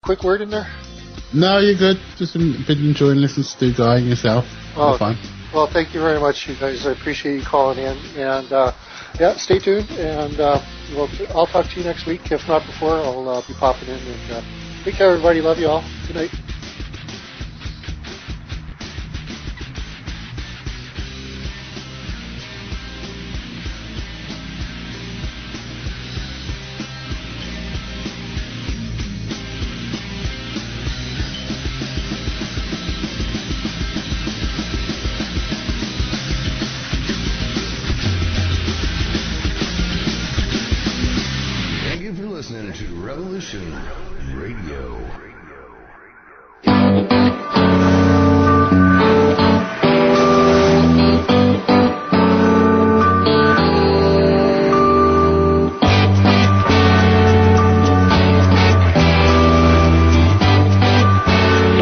quick word in there? No, you're good. Just been enjoying listening to the guy and yourself. Oh, fun. Well, thank you very much, you guys. I appreciate you calling in. And, yeah, stay tuned. And I'll talk to you next week. If not before, I'll be popping in. And take care, everybody. Love you all. Good night. Listening to Revolution Radio.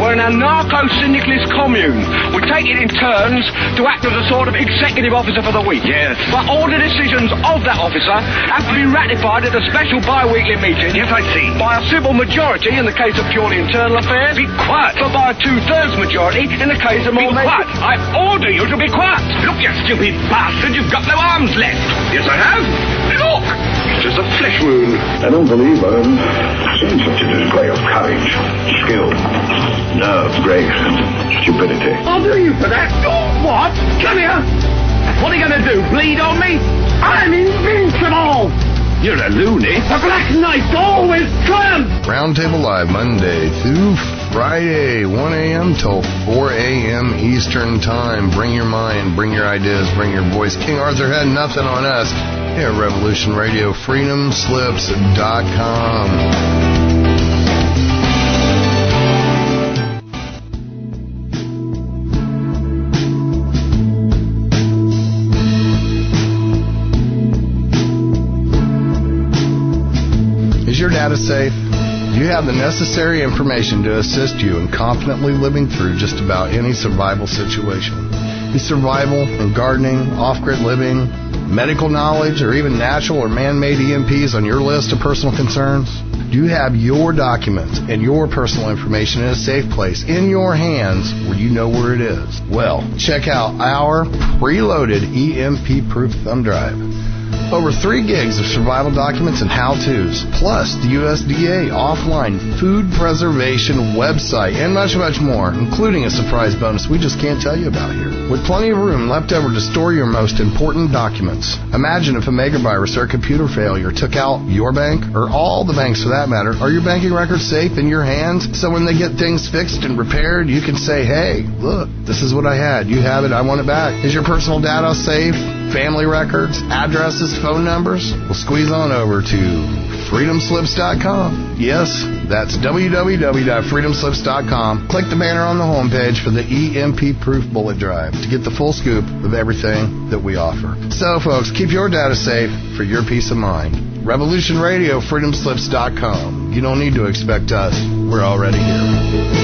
We're an anarcho-syndicalist commune. We take it in turns to act as a sort of executive officer for the week. Yes. But all the decisions of that officer have to be ratified at a special bi-weekly meeting. Yes, I see. By a simple majority in the case of purely internal affairs. Be quiet. But by a 2/3 majority in the case of more... Be quiet. I order you to be quiet. Look, you stupid bastard, you've got no arms left. Yes, I have. Look, it's just a flesh wound. I don't believe I've seen such a display of courage, skill, nerve, grace, and stupidity. I'll do you for that. Oh, what? Come here. What are you going to do, bleed on me? I'm invincible. You're a loony. The Black Knight always triumphs. Roundtable Live Monday through Friday, 1 a.m. till 4 a.m. Eastern Time. Bring your mind, bring your ideas, bring your voice. King Arthur had nothing on us here at Revolution Radio, freedomslips.com. Is your data safe? Do you have the necessary information to assist you in confidently living through just about any survival situation? Is survival and gardening, off-grid living, medical knowledge, or even natural or man-made EMPs on your list of personal concerns? Do you have your documents and your personal information in a safe place in your hands where you know where it is? Well, check out our preloaded EMP-proof thumb drive. Over 3 gigs of survival documents and how-tos, plus the USDA offline food preservation website, and much, much more, including a surprise bonus we just can't tell you about here. With plenty of room left over to store your most important documents. Imagine if a megavirus or a computer failure took out your bank, or all the banks for that matter. Are your banking records safe in your hands? So when they get things fixed and repaired, you can say, hey, look, this is what I had. You have it. I want it back. Is your personal data safe? Family records, addresses, phone numbers? Well, squeeze on over to freedomslips.com. Yes, that's www.freedomslips.com. Click the banner on the homepage for the EMP-proof bullet drive to get the full scoop of everything that we offer. So, folks, keep your data safe for your peace of mind. Revolution Radio, freedomslips.com. You don't need to expect us. We're already here.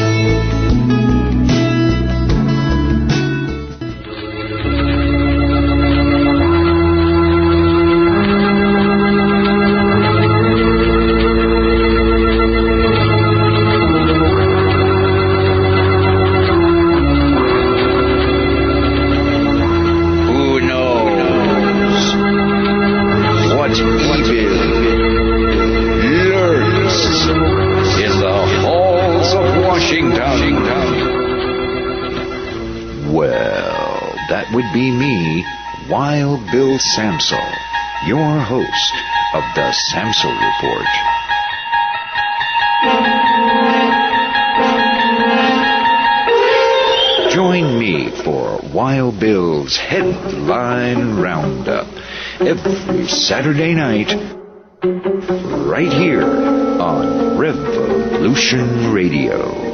Would be me, Wild Bill Samsel, your host of the Samsel Report. Join me for Wild Bill's Headline Roundup every Saturday night, right here on Revolution Radio.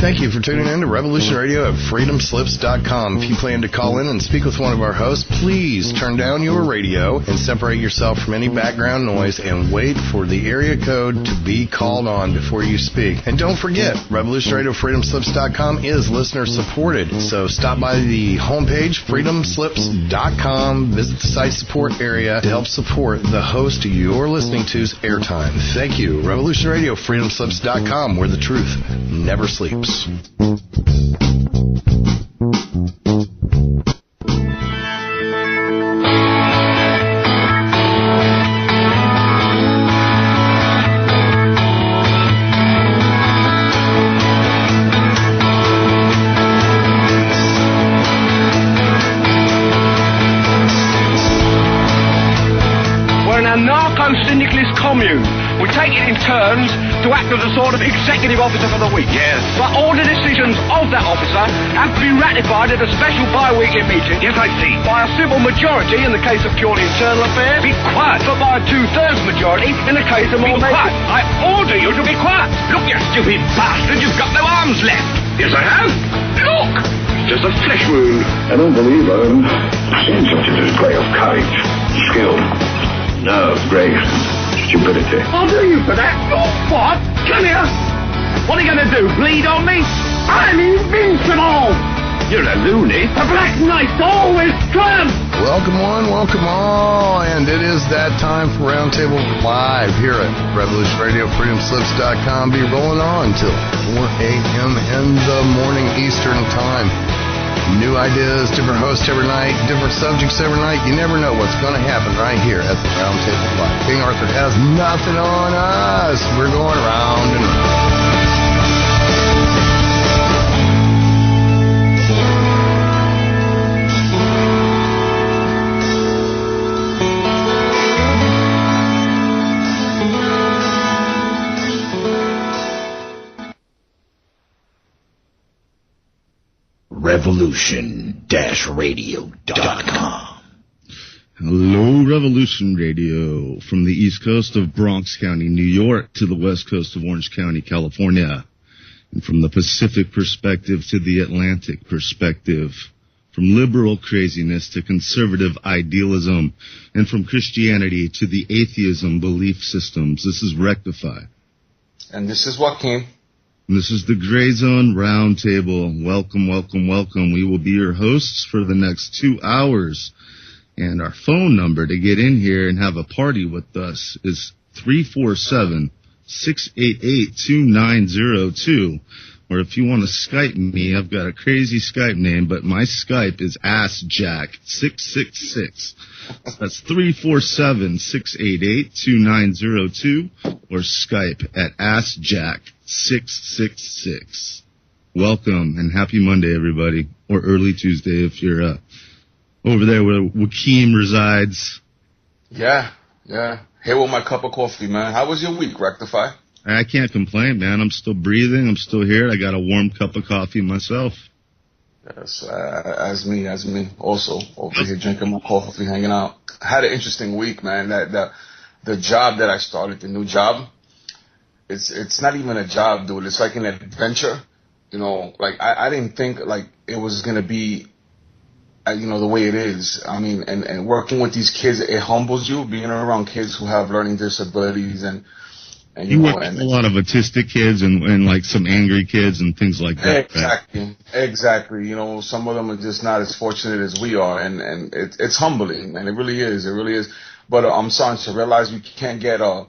Thank you for tuning in to Revolution Radio at freedomslips.com. If you plan to call in and speak with one of our hosts, please turn down your radio and separate yourself from any background noise and wait for the area code to be called on before you speak. And don't forget, Revolution Radio freedomslips.com is listener supported. So stop by the homepage, freedomslips.com, visit the site support area to help support the host you're listening to's airtime. Thank you. Revolution Radio freedomslips.com, where the truth never sleeps. We're an anarcho-syndicalist commune. We take it in turns to act as a sort of executive officer for the week. Yes. But all the decisions of that officer have to be ratified at a special bi-weekly meeting. Yes, I see. By a civil majority in the case of purely internal affairs. Be quiet. But by a 2/3 majority in the case of Be more quiet. major. I order you to be quiet. Look, you stupid bastard, you've got no arms left. Yes, I have. Look. Just a flesh wound. I don't believe I've seen such a display of courage, skill, nerve, grace, stupidity. I'll do you for that. What? Come here. What are you going to do? Bleed on me? I'm invincible. You're a loony. The Black Knight always triumphs. Welcome one, welcome all, and it is that time for Roundtable Live here at Revolution Radio, freedomslips.com. Be rolling on till 4 a.m. in the morning Eastern Time. New ideas, different hosts every night, different subjects every night. You never know what's going to happen right here at the Roundtable Live. King Arthur has nothing on us. We're going around and around. Revolution-radio.com. Hello, Revolution Radio, from the east coast of Bronx County, New York, to the west coast of Orange County, California, and from the Pacific perspective to the Atlantic perspective, from liberal craziness to conservative idealism, and from Christianity to the atheism belief systems. This is Rectify. And this is Joaquim. And this is the Gray Zone Roundtable. Welcome, welcome, welcome. We will be your hosts for the next 2 hours. And our phone number to get in here and have a party with us is 347-688-2902. Or if you want to Skype me, I've got a crazy Skype name, but my Skype is AskJack666. That's 347-688-2902 or Skype at AskJack666. Welcome and happy Monday, everybody. Or early Tuesday if you're over there where Joaquim resides. Yeah. Here with my cup of coffee, man. How was your week, Rectify? I can't complain, man. I'm still breathing. I'm still here. I got a warm cup of coffee myself. Yes, as me. Also, over here drinking my coffee, hanging out. I had an interesting week, man. The job that I started, the new job, it's not even a job, dude. It's like an adventure. You know, like I didn't think like it was gonna be, the way it is. I mean, and working with these kids, it humbles you. Being around kids who have learning disabilities and you work with a lot of autistic kids and like some angry kids and things like that. Exactly. You know, some of them are just not as fortunate as we are, and it's humbling, and it really is. But I'm starting to realize you can't get how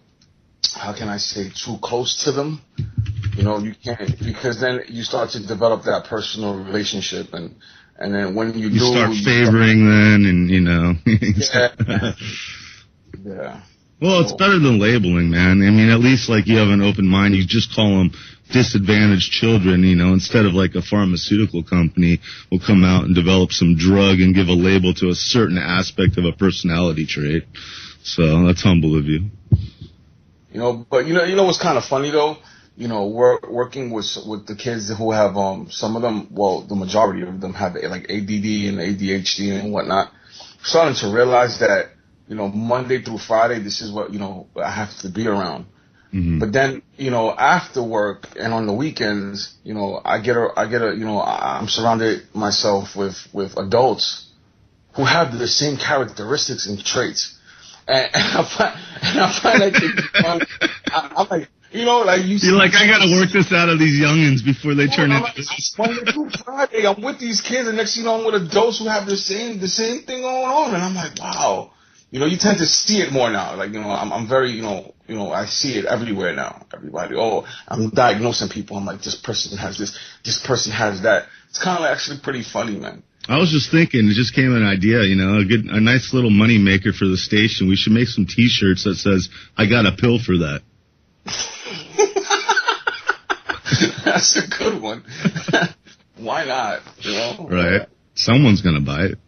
can I say, too close to them. You know, you can't, because then you start to develop that personal relationship, and then when you do, start favoring them, and yeah. Well, it's better than labeling, man. I mean, at least like you have an open mind. You just call them disadvantaged children, instead of like a pharmaceutical company will come out and develop some drug and give a label to a certain aspect of a personality trait. So that's humble of you. But you know what's kind of funny though? Working with the kids who have some of them, well, the majority of them have like ADD and ADHD and whatnot. Starting to realize that Monday through Friday, this is what I have to be around. Mm-hmm. But then, after work and on the weekends, I'm surrounded myself with adults who have the same characteristics and traits. And I find that I'm like, you're like, I gotta work this out of these youngins before they turn into this. Monday through Friday, I'm with these kids, and next thing you know, I'm with adults who have the same thing going on, and I'm like, wow. You tend to see it more now. Like, I'm very, I see it everywhere now. Everybody, I'm diagnosing people. I'm like, this person has this person has that. It's kind of actually pretty funny, man. I was just thinking, it just came an idea, a nice little money maker for the station. We should make some T-shirts that says, I got a pill for that. That's a good one. Why not? Right. Someone's going to buy it.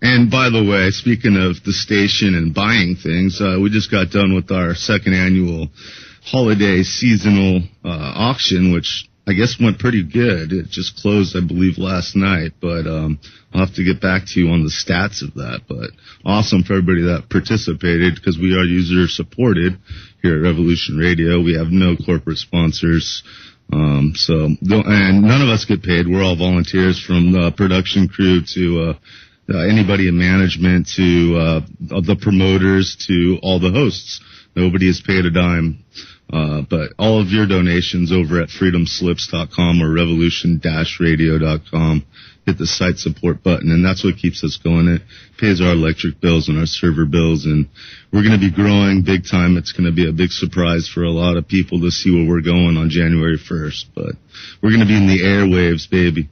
And by the way, speaking of the station and buying things, we just got done with our second annual holiday seasonal auction, which I guess went pretty good. It just closed, I believe, last night, but I'll have to get back to you on the stats of that. But awesome for everybody that participated, because we are user supported here at Revolution Radio. We have no corporate sponsors. And none of us get paid. We're all volunteers, from the production crew to anybody in management to the promoters to all the hosts. Nobody is paid a dime. But all of your donations over at freedomslips.com or revolution-radio.com, hit the site support button, and that's what keeps us going. It pays our electric bills and our server bills, and we're going to be growing big time. It's going to be a big surprise for a lot of people to see where we're going on January 1st, but we're going to be in the airwaves, baby.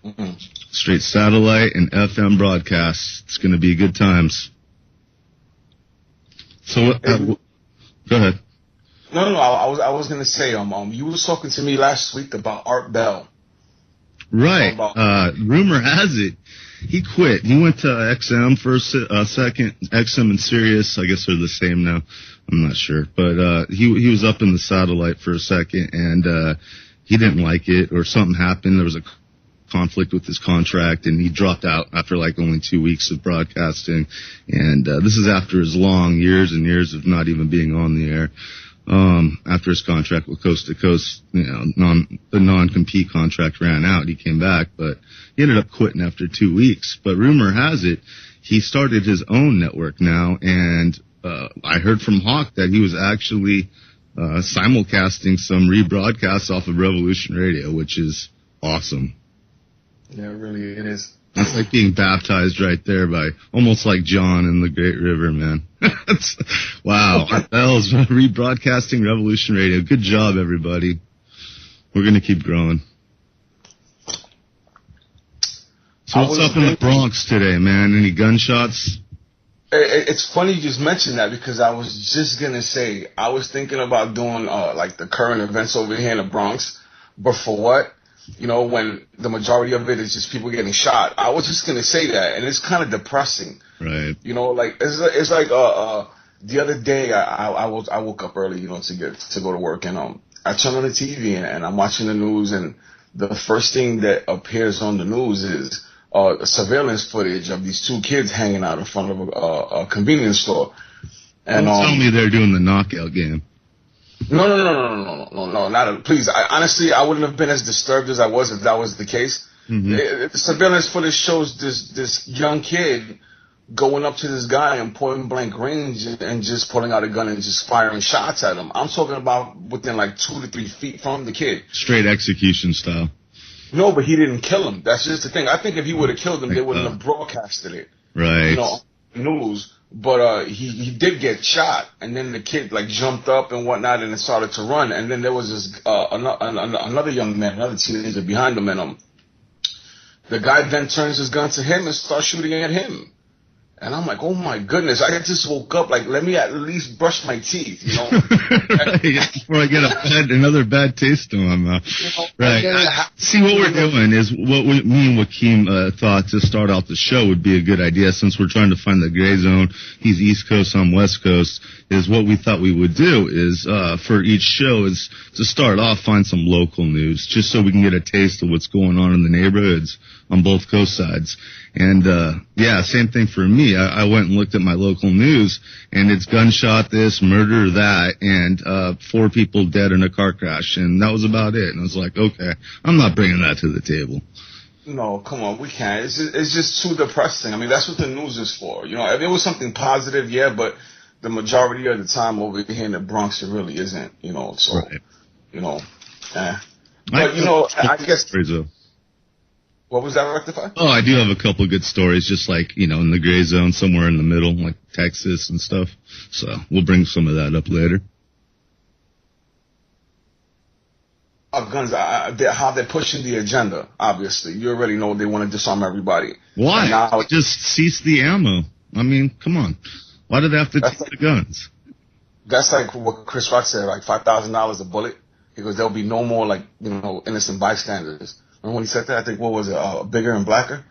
Mm-hmm. Straight satellite and FM broadcasts. It's going to be good times. So, go ahead. No. I was going to say, you were talking to me last week about Art Bell. Right. Rumor has it he quit. He went to XM for a second. XM and Sirius, I guess, are the same now. I'm not sure, but he was up in the satellite for a second, and he didn't like it, or something happened. There was a conflict with his contract, and he dropped out after like only 2 weeks of broadcasting. And this is after his long years and years of not even being on the air. After his contract with Coast to Coast, the non-compete contract ran out, he came back, but he ended up quitting after 2 weeks. But rumor has it he started his own network now, and I heard from Hawk that he was actually simulcasting some rebroadcasts off of Revolution Radio, which is awesome. Yeah, really, it is. It's like being baptized right there by, almost like John in the Great River, man. Wow. Bell's rebroadcasting Revolution Radio. Good job, everybody. We're going to keep growing. So what's up in the Bronx today, man? Any gunshots? It's funny you just mentioned that, because I was just going to say, I was thinking about doing like the current events over here in the Bronx, but for what? When the majority of it is just people getting shot. I was just going to say that, and it's kind of depressing. Right. Like it's like the other day I woke up early, to go to work, and I turned on the TV and I'm watching the news, and the first thing that appears on the news is surveillance footage of these two kids hanging out in front of a convenience store. And don't tell me they're doing the knockout game. No, please. Honestly, I wouldn't have been as disturbed as I was if that was the case. Mm-hmm. The surveillance footage shows this young kid going up to this guy in point blank range and just pulling out a gun and just firing shots at him. I'm talking about within like 2 to 3 feet from the kid. Straight execution style. No, but he didn't kill him. That's just the thing. I think if he would have killed him, they wouldn't have broadcasted it. Right. News. But he did get shot, and then the kid jumped up and whatnot, and it started to run. And then there was this another young man, another teenager behind him, and the guy then turns his gun to him and starts shooting at him. And I'm like, oh my goodness! I just woke up. Let me at least brush my teeth, before I get another bad taste in my mouth. Right. See, what we're doing is what me and Joaquim thought to start out the show would be a good idea, since we're trying to find the gray zone. He's East Coast, I'm West Coast. Is what we thought we would do is for each show is to start off find some local news, just so we can get a taste of what's going on in the neighborhoods on both coast sides. And, yeah, same thing for me. I went and looked at my local news, and it's gunshot this, murder that, and 4 people dead in a car crash, and that was about it. And I was like, okay, I'm not bringing that to the table. No, come on, we can't. It's just too depressing. I mean, that's what the news is for. You know, if it was something positive, yeah, but the majority of the time over here in the Bronx, it really isn't, you know, so, right. You know, But, you know, I guess... What was that, Rectify? Oh, I do have a couple of good stories, just like, you know, in the gray zone, somewhere in the middle, like Texas and stuff. So we'll bring some of that up later. Guns, how they're pushing the agenda, obviously. You already know they want to disarm everybody. Why? Now, just cease the ammo. I mean, come on. Why do they have to take the guns? That's like what Chris Rock said, like $5,000 a bullet. He goes, there'll be no more, like, you know, innocent bystanders. Remember when he said that? I think, what was it, Bigger and Blacker?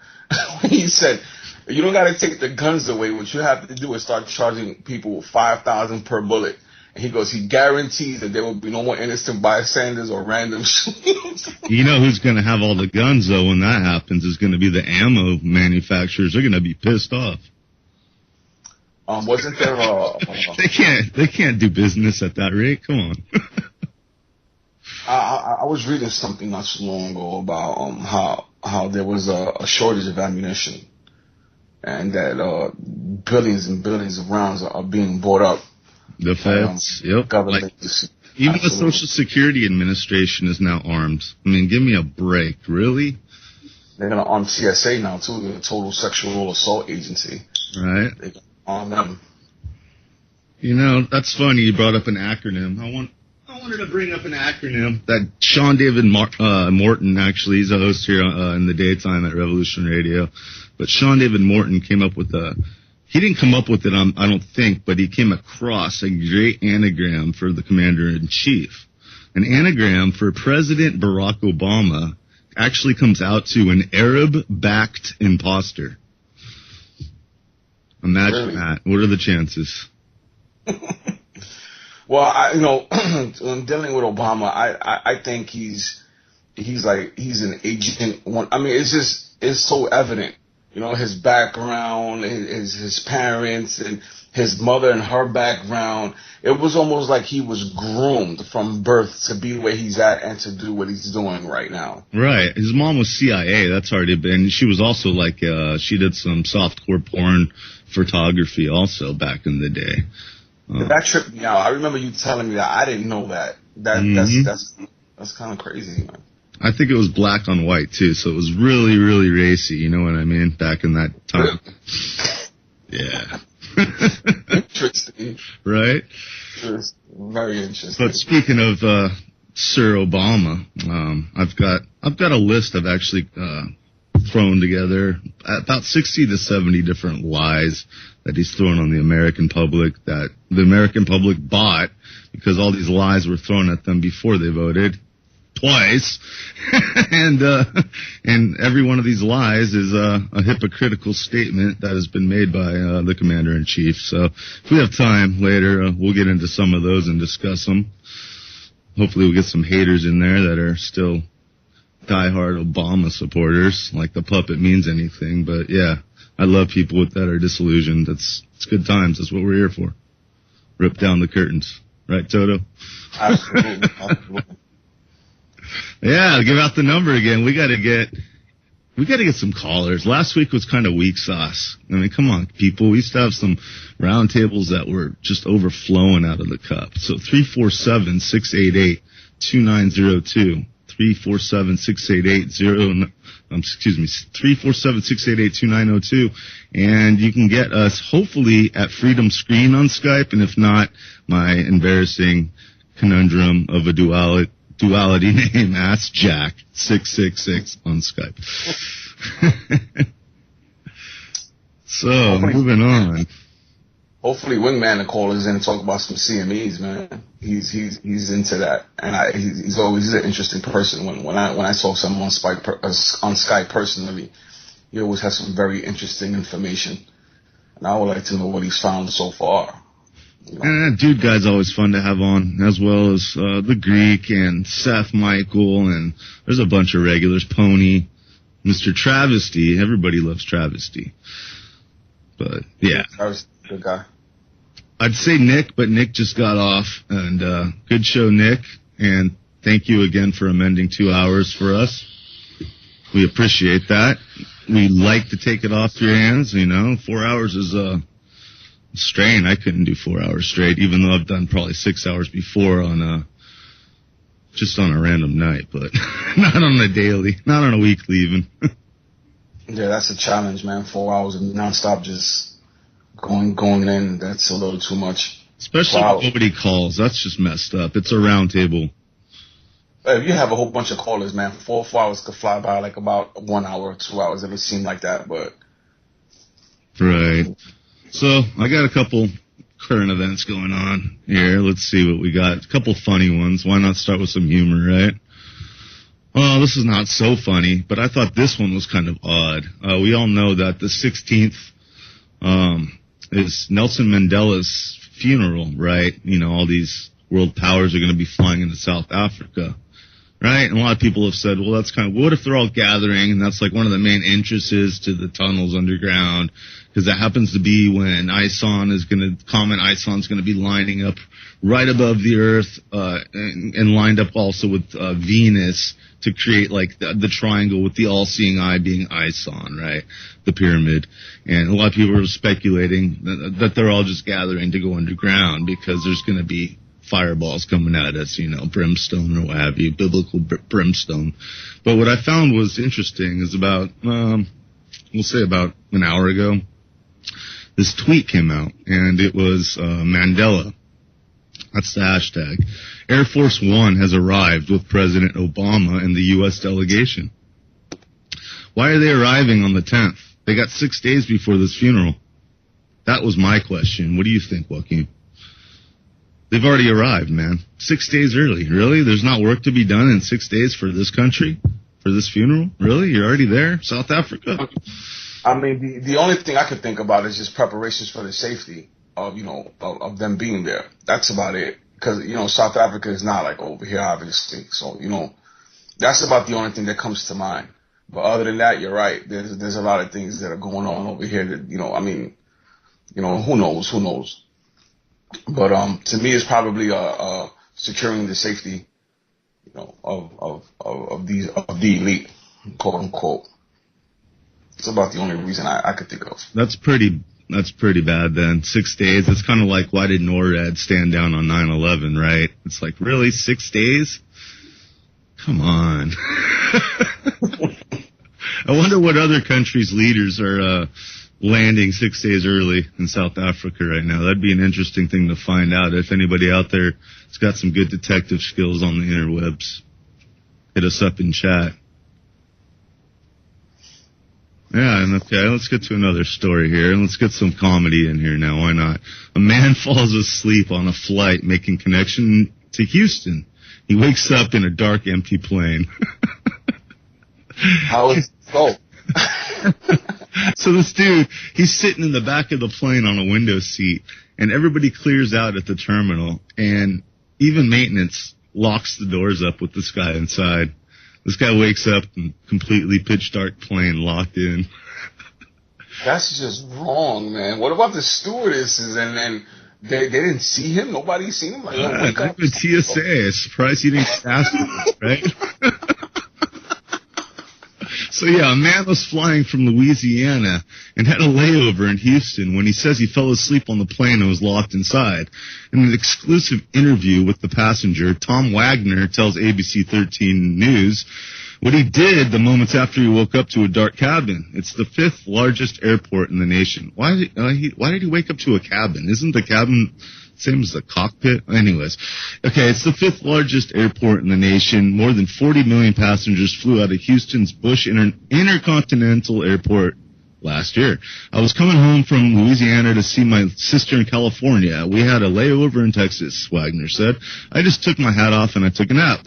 He said, you don't got to take the guns away. What you have to do is start charging people $5,000 per bullet. And he goes, he guarantees that there will be no more innocent bystanders or random shootings. You know who's going to have all the guns, though, when that happens is going to be the ammo manufacturers. They're going to be pissed off. Wasn't there They can't do business at that rate. Come on. I was reading something not so long ago about how there was a shortage of ammunition, and that billions and billions of rounds are being bought up. The feds, yep. Government, like, even the Social Security Administration is now armed. I mean, give me a break, really? They're gonna arm TSA now too, the Total Sexual Assault Agency. Right. They're gonna arm them. You know, that's funny. You brought up an acronym. I wanted to bring up an acronym that Sean David Morton, actually, he's a host here in the daytime at Revolution Radio. But Sean David Morton came up with he didn't come up with it, I don't think, but he came across a great anagram for the Commander-in-Chief. An anagram for President Barack Obama actually comes out to an Arab-backed imposter. Imagine that. What are the chances? Well, when dealing with Obama, I think he's an agent. I mean, it's so evident, you know, his background, his parents, and his mother and her background. It was almost like he was groomed from birth to be where he's at and to do what he's doing right now. Right. His mom was CIA. That's already been. She was also like she did some softcore porn photography also back in the day. That tripped me out. I remember you telling me that. I didn't know that. That's kind of crazy, man. I think it was black on white too, so it was really, really racy. You know what I mean? Back in that time. Yeah. Interesting. Right? Very interesting. But speaking of Sir Obama, I've got a list I've actually thrown together, about 60 to 70 different lies that he's thrown on the American public, that the American public bought because all these lies were thrown at them before they voted twice. and every one of these lies is a hypocritical statement that has been made by the Commander-in-Chief. So if we have time later, we'll get into some of those and discuss them. Hopefully we'll get some haters in there that are still diehard Obama supporters, like the puppet means anything. But yeah, I love people that are disillusioned. It's good times. That's what we're here for. Rip down the curtains. Right, Toto? Absolutely. Yeah, give out the number again. We gotta get some callers. Last week was kind of weak sauce. I mean, come on, people. We used to have some roundtables that were just overflowing out of the cup. So 347-688-2902. 347-688-2902. And you can get us hopefully at Freedom Screen on Skype, and if not, my embarrassing conundrum of a duality name, Ask Jack 666 on Skype. So, moving on. Hopefully Wingman will call us in and talk about some CMEs, man. He's into that, and he's always an interesting person. When I talk to someone on Skype personally, he always has some very interesting information, and I would like to know what he's found so far. You know? Dude guy's always fun to have on, as well as the Greek and Seth Michael, and there's a bunch of regulars, Pony, Mr. Travesty. Everybody loves Travesty. But, yeah. That was a good guy. I'd say Nick, but Nick just got off. And good show, Nick. And thank you again for amending 2 hours for us. We appreciate that. We like to take it off your hands, 4 hours is a strain. I couldn't do 4 hours straight, even though I've done probably 6 hours before just on a random night, but not on a daily, not on a weekly even. Yeah, that's a challenge, man. 4 hours of nonstop just going in. That's a little too much. Especially when nobody calls. That's just messed up. It's a round table. If you have a whole bunch of callers, man, 4 hours could fly by like about 1 hour or 2 hours. It would seem like that, but. Right. So I got a couple current events going on here. Let's see what we got. A couple funny ones. Why not start with some humor, right? Well, this is not so funny, but I thought this one was kind of odd. We all know that the 16th is Nelson Mandela's funeral, right? All these world powers are going to be flying into South Africa, right? And a lot of people have said, well, that's kind of, what if they're all gathering, and that's like one of the main entrances to the tunnels underground, because that happens to be when Ison's going to be lining up right above the Earth, and lined up also with Venus to create like the triangle with the all-seeing eye being Ison, right? The pyramid. And a lot of people are speculating that they're all just gathering to go underground because there's going to be fireballs coming at us, brimstone or what have you, biblical brimstone. But what I found was interesting is about, we'll say about an hour ago, this tweet came out, and it was Mandela. That's the hashtag. Air Force One has arrived with President Obama and the U.S. delegation. Why are they arriving on the 10th? They got 6 days before this funeral. That was my question. What do you think, Joaquim? They've already arrived, man. 6 days early. Really? There's not work to be done in 6 days for this country? For this funeral? Really? You're already there? South Africa? I mean, the only thing I could think about is just preparations for the safety of, of them being there. That's about it. Because, South Africa is not like over here, obviously. So, that's about the only thing that comes to mind. But other than that, you're right. There's a lot of things that are going on over here that, who knows? But, to me, it's probably, securing the safety, of the elite, quote unquote. It's about the only reason I could think of. That's pretty bad then. 6 days. It's kind of like, why did NORAD stand down on 9/11, right? It's like, really? 6 days? Come on. I wonder what other countries' leaders are landing 6 days early in South Africa right now. That'd be an interesting thing to find out. If anybody out there has got some good detective skills on the interwebs, hit us up in chat. Yeah, and okay, let's get to another story here, and let's get some comedy in here now. Why not? A man falls asleep on a flight making connection to Houston. He wakes up in a dark, empty plane. How is it so? So this dude, he's sitting in the back of the plane on a window seat, and everybody clears out at the terminal, and even maintenance locks the doors up with this guy inside. This guy wakes up in completely pitch dark plane locked in. That's just wrong, man. What about the stewardesses and they didn't see him? Nobody seen him? Like, wake up. The TSA. Surprised he didn't ask him, right? So yeah, a man was flying from Louisiana and had a layover in Houston when he says he fell asleep on the plane and was locked inside. In an exclusive interview with the passenger, Tom Wagner tells ABC 13 News what he did the moments after he woke up to a dark cabin. It's the 5th largest airport in the nation. Why did he wake up to a cabin? Isn't the cabin same as the cockpit? Anyways. Okay, it's the 5th largest airport in the nation. More than 40 million passengers flew out of Houston's Bush Intercontinental Airport last year. I was coming home from Louisiana to see my sister in California. We had a layover in Texas, Wagner said. I just took my hat off and I took a nap.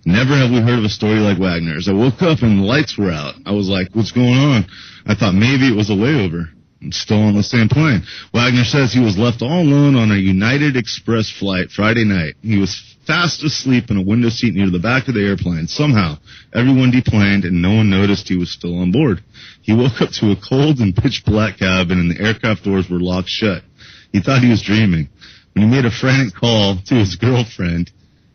Never have we heard of a story like Wagner's. I woke up and the lights were out. I was like, what's going on? I thought maybe it was a layover. Still on the same plane. Wagner says he was left all alone on a United Express flight Friday night. He was fast asleep in a window seat near the back of the airplane. Somehow, everyone deplaned and no one noticed he was still on board. He woke up to a cold and pitch black cabin and the aircraft doors were locked shut. He thought he was dreaming. When he made a frantic call to his girlfriend,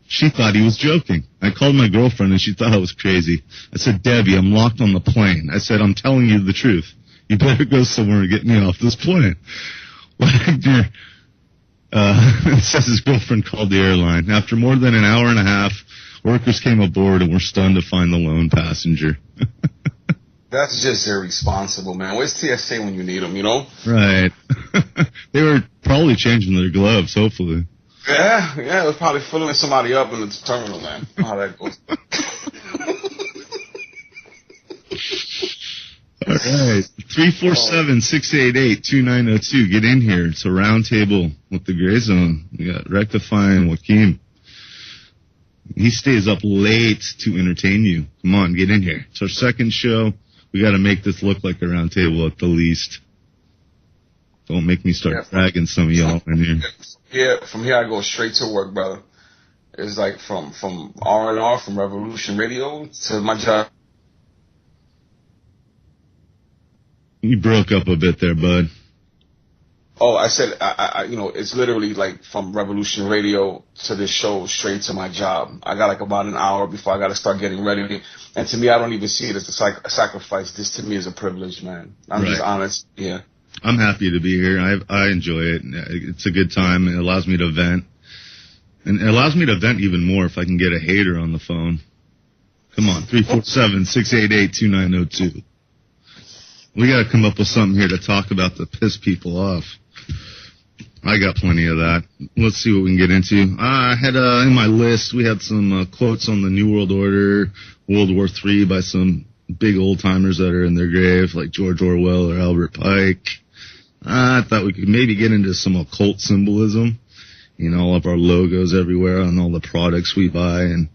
she thought he was joking. I called my girlfriend and she thought I was crazy. I said, Debbie, I'm locked on the plane. I said, I'm telling you the truth. You better go somewhere and get me off this plane. Wagner says his girlfriend called the airline. After more than an hour and a half, workers came aboard and were stunned to find the lone passenger. That's just irresponsible, man. Where's TSA when you need them, you know? Right. They were probably changing their gloves, hopefully. Yeah, it was probably filling somebody up in the terminal, man. How that goes. All right. 347-688-2902. Get in here. It's a roundtable with the Gray Zone. We got Rectify and Joaquim. He stays up late to entertain you. Come on, get in here. It's our second show. We got to make this look like a roundtable at the least. Don't make me start dragging some of y'all in here. Yeah, from here I go straight to work, brother. It's like from R&R, from Revolution Radio to my job. You broke up a bit there, bud. Oh, I said, I it's literally like from Revolution Radio to this show straight to my job. I got like about an hour before I got to start getting ready. And to me, I don't even see it as a sacrifice. This to me is a privilege, man. I'm just honest. Yeah. I'm happy to be here. I enjoy it. It's a good time. It allows me to vent. And it allows me to vent even more if I can get a hater on the phone. Come on, 347-688-2902. We got to come up with something here to talk about to piss people off. I got plenty of that. Let's see what we can get into. I had in my list, we had some quotes on the New World Order, World War III by some big old-timers that are in their grave, like George Orwell or Albert Pike. I thought we could maybe get into some occult symbolism. You know, all of our logos everywhere on all the products we buy and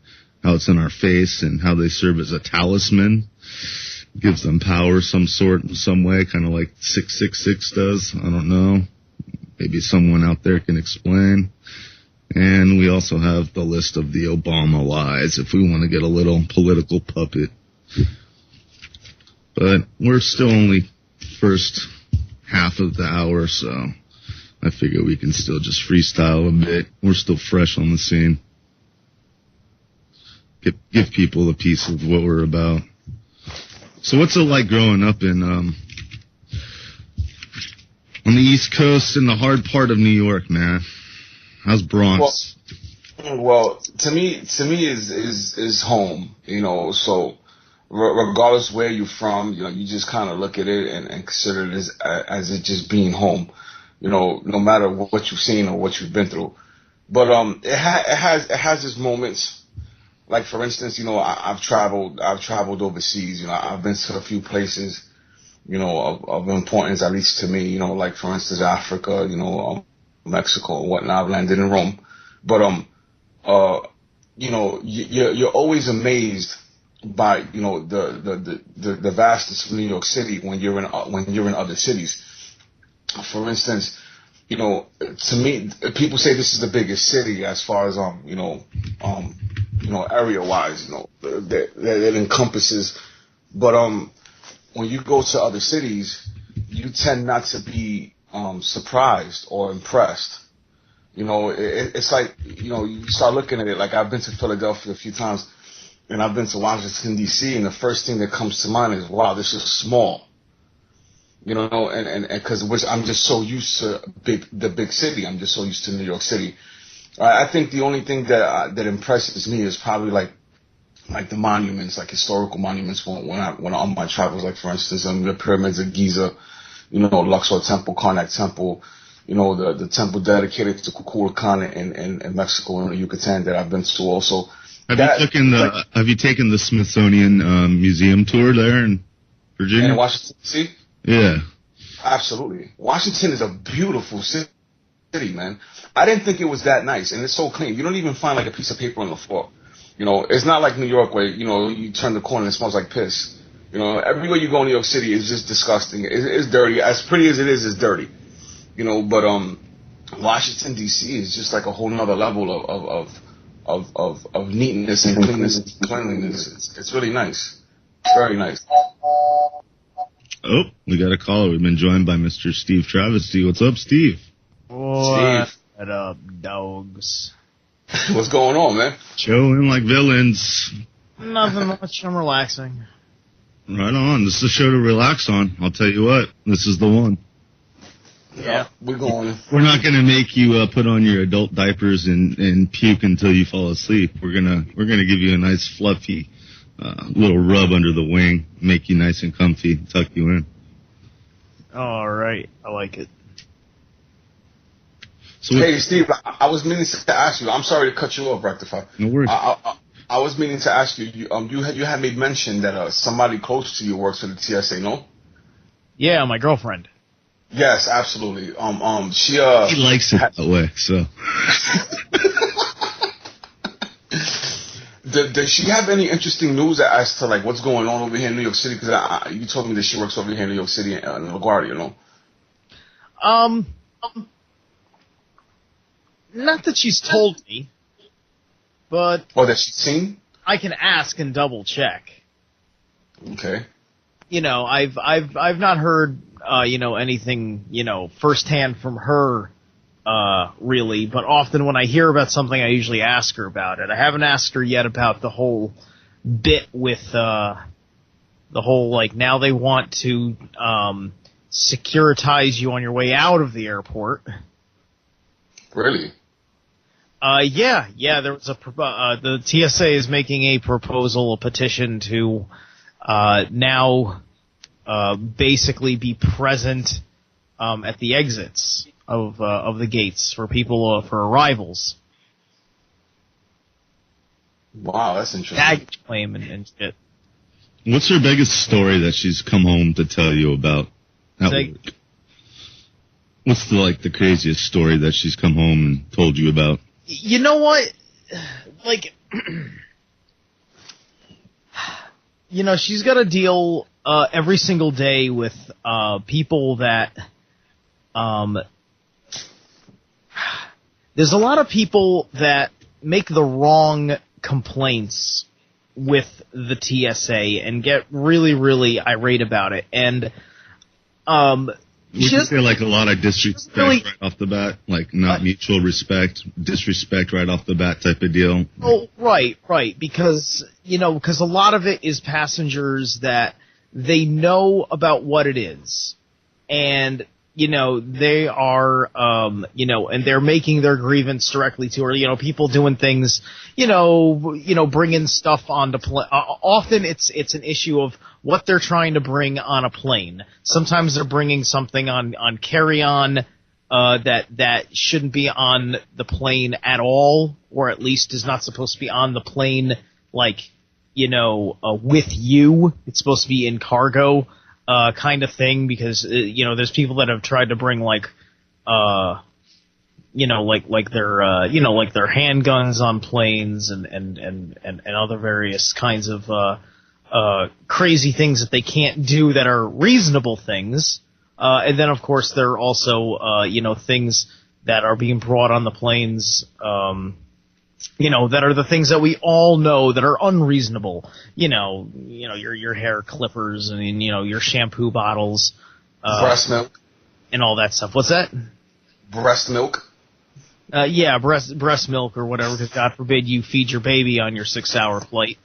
how it's in our face and how they serve as a talisman. Gives them power some sort in some way, kind of like 666 does. I don't know. Maybe someone out there can explain. And we also have the list of the Obama lies if we want to get a little political puppet. But we're still only first half of the hour, so I figure we can still just freestyle a bit. We're still fresh on the scene. Give people a piece of what we're about. So what's it like growing up in on the East Coast in the hard part of New York, man? How's Bronx? Well, to me is home, you know. So regardless where you're from, you know, you just kind of look at it and consider it as it just being home, you know, no matter what you've seen or what you've been through. But it has its moments. Like, for instance, you know, I've traveled overseas. You know, I've been to a few places, you know, of importance, at least to me, you know, like, for instance, Africa, you know, Mexico and whatnot. I've landed in Rome. But, you know, you're always amazed by, you know, the vastness of New York City when you're in other cities. For instance, you know, to me, people say this is the biggest city as far as, area-wise, you know, that encompasses. But when you go to other cities, you tend not to be surprised or impressed. You know, it's like, you know, you start looking at it. Like, I've been to Philadelphia a few times, and I've been to Washington, D.C., and the first thing that comes to mind is, wow, this is small. You know, and because I'm just so used to the big city. I'm just so used to New York City. I think the only thing that impresses me is probably like the monuments, like historical monuments when I'm on my travels. Like, for instance, the pyramids of Giza, you know, Luxor Temple, Karnak Temple, you know, the temple dedicated to Kukulkan in Mexico and Yucatan that I've been to also. Have you taken the Smithsonian Museum tour there in Virginia? In Washington, D.C.? Yeah. Absolutely. Washington is a beautiful city, man. I didn't think it was that nice, and it's so clean. You don't even find like a piece of paper on the floor. You know, it's not like New York where, you know, you turn the corner and it smells like piss. You know, everywhere you go in New York City is just disgusting. It's dirty. As pretty as it is, it's dirty. You know, but Washington D.C. is just like a whole nother level of neatness and cleanliness. It's really nice. It's very nice. Oh, we got a caller. We've been joined by Mr. Steve Travesty. What's up, Steve? What up, dogs? What's going on, man? Chilling like villains. Nothing much. I'm relaxing. Right on. This is a show to relax on. I'll tell you what. This is the one. Yeah. We're going. We're not going to make you put on your adult diapers and puke until you fall asleep. We're gonna give you a nice fluffy little rub under the wing, make you nice and comfy, tuck you in. All right. I like it. So hey, Steve, I was meaning to ask you. I'm sorry to cut you off, Rectify. No worries. I was meaning to ask you. You had made mention that somebody close to you works for the TSA. No? Yeah, my girlfriend. Yes, absolutely. She he likes it that way. So. Does she have any interesting news as to like what's going on over here in New York City? Because you told me that she works over here in New York City in LaGuardia, you know. Not that she's told me, but that she's seen. I can ask and double check. Okay. You know, I've not heard anything firsthand from her really, but often when I hear about something, I usually ask her about it. I haven't asked her yet about the whole bit with the whole like now they want to securitize you on your way out of the airport. Really? Yeah. There was the TSA is making a proposal, a petition to now basically be present at the exits of the gates for people for arrivals. Wow, that's interesting. Baggage claim and shit. What's her biggest story that she's come home to tell you about at work? What's the craziest story that she's come home and told you about? You know what? Like, she's got to deal every single day with people that there's a lot of people that make the wrong complaints with the TSA and get really, really irate about it. And would you say like a lot of disrespect right off the bat, like not mutual respect, disrespect right off the bat type of deal? Oh, right, because a lot of it is passengers that they know about what it is, and they are and they're making their grievance directly to her. People doing things, bringing stuff onto plane. Often it's an issue of what they're trying to bring on a plane. Sometimes they're bringing something on carry-on that shouldn't be on the plane at all, or at least is not supposed to be on the plane, like, with you. It's supposed to be in cargo. Kind of thing, because there's people that have tried to bring like their handguns on planes and other various kinds of crazy things that they can't do that are reasonable things. And then of course there are also things that are being brought on the planes that are the things that we all know that are unreasonable. Your hair clippers and your shampoo bottles, breast milk, and all that stuff. What's that? Breast milk. Yeah, breast milk or whatever. Because God forbid you feed your baby on your 6-hour flight.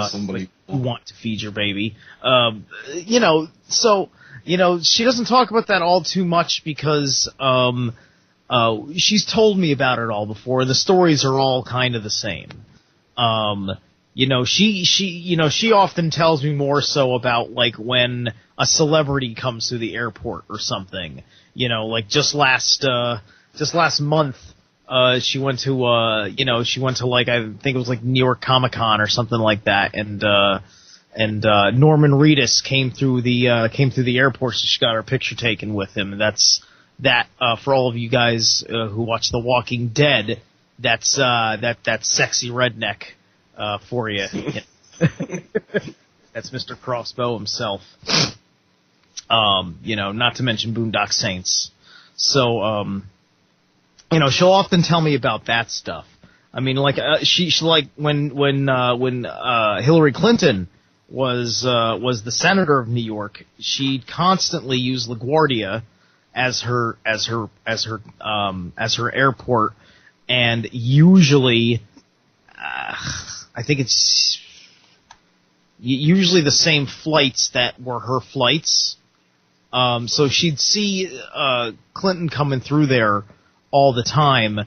Somebody who want to feed your baby. So she doesn't talk about that all too much because she's told me about it all before, and the stories are all kind of the same. She often tells me more so about like when a celebrity comes to the airport or something. Like just last month, she went to like, I think it was like New York Comic-Con or something like that, and Norman Reedus came through the airport, so she got her picture taken with him, and that's for all of you guys who watch The Walking Dead, that's sexy redneck for you. That's Mr. Crossbow himself. Not to mention Boondock Saints. So, she'll often tell me about that stuff. I mean, like, she like when Hillary Clinton was the senator of New York, she constantly used LaGuardia as her airport, and usually, I think it's usually the same flights that were her flights. So she'd see Clinton coming through there all the time,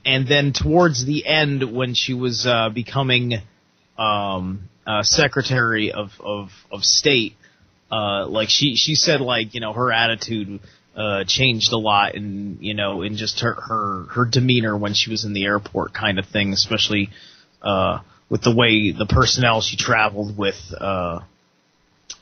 and then towards the end, when she was becoming Secretary of State, like she said, like, her attitude changed a lot, and in just her demeanor when she was in the airport, kind of thing, especially with the way the personnel she traveled with.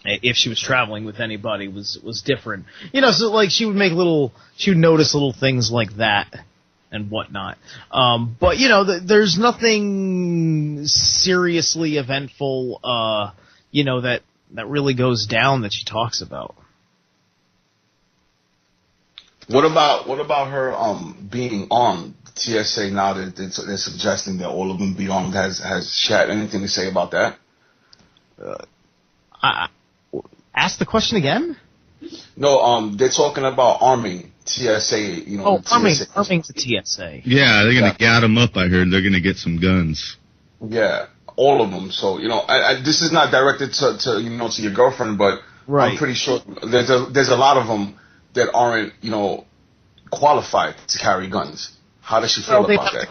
If she was traveling with anybody was different, so like she would notice little things like that and whatnot. But there's nothing seriously eventful, that really goes down that she talks about. What about her being armed? TSA now that they're suggesting that all of them be armed. Has she had anything to say about that? Ask the question again? No, they're talking about arming TSA. Arming the TSA. Yeah, they're gonna gat them up. I heard they're gonna get some guns. Yeah, all of them. So this is not directed to your girlfriend, but right. I'm pretty sure there's a lot of them that aren't qualified to carry guns. How does she feel about that?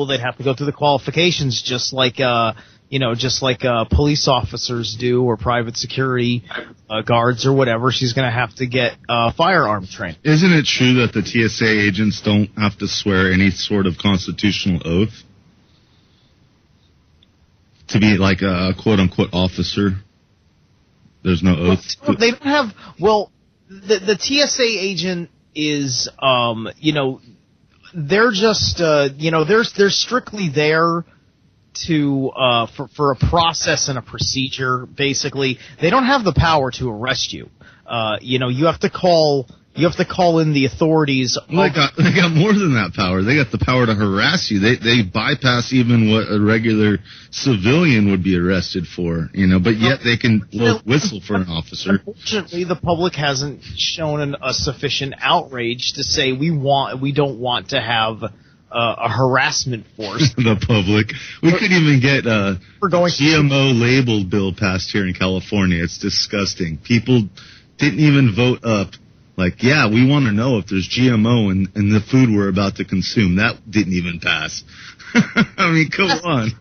They'd have to go through the qualifications, just like police officers do, or private security guards or whatever. She's going to have to get firearm training. Isn't it true that the TSA agents don't have to swear any sort of constitutional oath to be like a quote-unquote officer? There's no oath. They don't have. Well, the TSA agent is, they're just, they're strictly there to for a process and a procedure. Basically, they don't have the power to arrest you. You have to call in the authorities. Well, they got more than that power. They got the power to harass you. They bypass even what a regular civilian would be arrested for. But yet they can whistle for an officer. Unfortunately, the public hasn't shown a sufficient outrage to say we don't want to have a harassment force. The public. We could even get a GMO labeled bill passed here in California. It's disgusting. People didn't even vote up. Like, yeah, we want to know if there's GMO in the food we're about to consume. That didn't even pass. I mean, come on.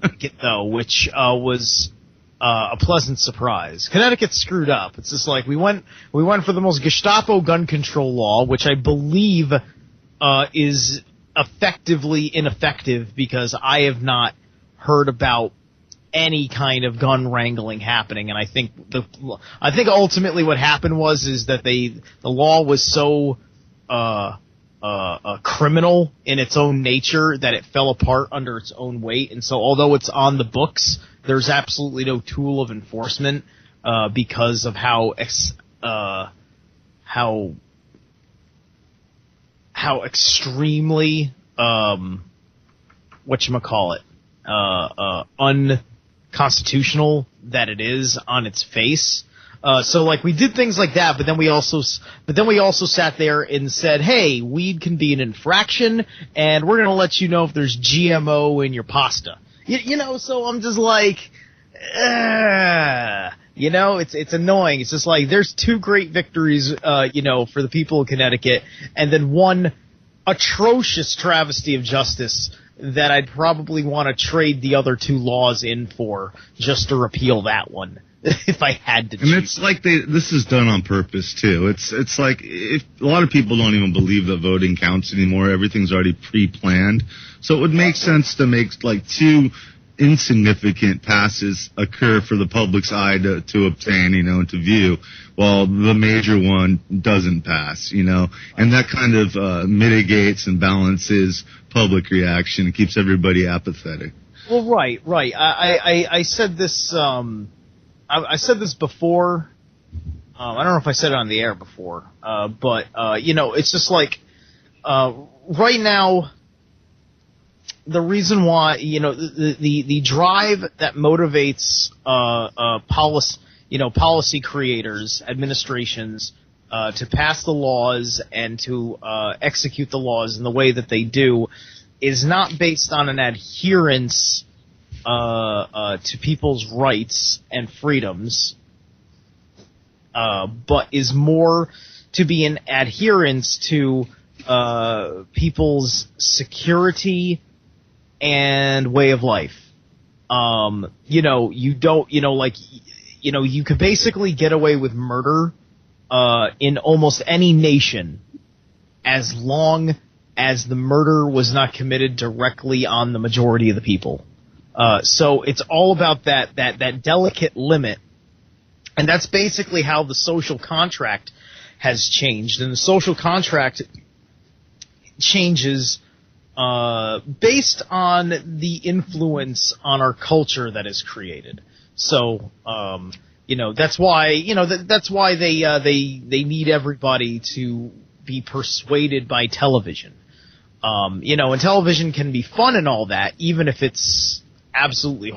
Though, which was a pleasant surprise. Connecticut screwed up. It's just like we went for the most Gestapo gun control law, which I believe is effectively ineffective, because I have not heard about any kind of gun wrangling happening, and I think ultimately what happened is that the law was so criminal in its own nature that it fell apart under its own weight, and so although it's on the books, there's absolutely no tool of enforcement because of how extremely unconstitutional that it is on its face. So like we did things like that, but then we also sat there and said, hey, weed can be an infraction, and we're going to let you know if there's GMO in your pasta. So I'm just like, it's annoying. It's just like there's two great victories, for the people of Connecticut, and then one atrocious travesty of justice that I'd probably want to trade the other two laws in for just to repeal that one if I had to choose. And it's like this is done on purpose too. It's like if a lot of people don't even believe that voting counts anymore. Everything's already pre-planned. So it would make sense to make like two insignificant passes occur for the public's eye to obtain, and to view, while the major one doesn't pass, and that kind of mitigates and balances public reaction and keeps everybody apathetic. Well, right. I said this I said this before. I don't know if I said it on the air before, but it's just like right now. The reason why, the drive that motivates policy creators, administrations, to pass the laws and to execute the laws in the way that they do, is not based on an adherence to people's rights and freedoms, but is more to be an adherence to people's security and way of life. You could basically get away with murder in almost any nation as long as the murder was not committed directly on the majority of the people. So it's all about that delicate limit, and that's basically how the social contract has changed. And the social contract changes based on the influence on our culture that is created. So, that's why, that's why they need everybody to be persuaded by television. And television can be fun and all that, even if it's absolutely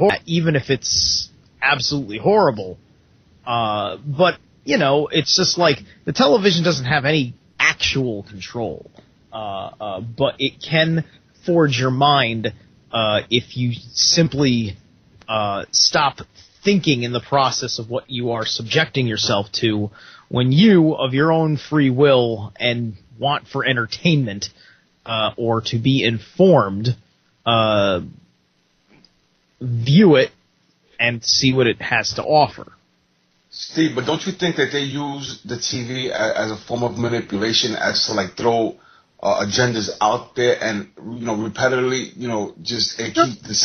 horrible. But, it's just like the television doesn't have any actual control. But it can forge your mind if you simply stop thinking in the process of what you are subjecting yourself to when you, of your own free will and want for entertainment or to be informed, view it and see what it has to offer. Steve, but don't you think that they use the TV as a form of manipulation, as to like throw agendas out there and repetitively just keep the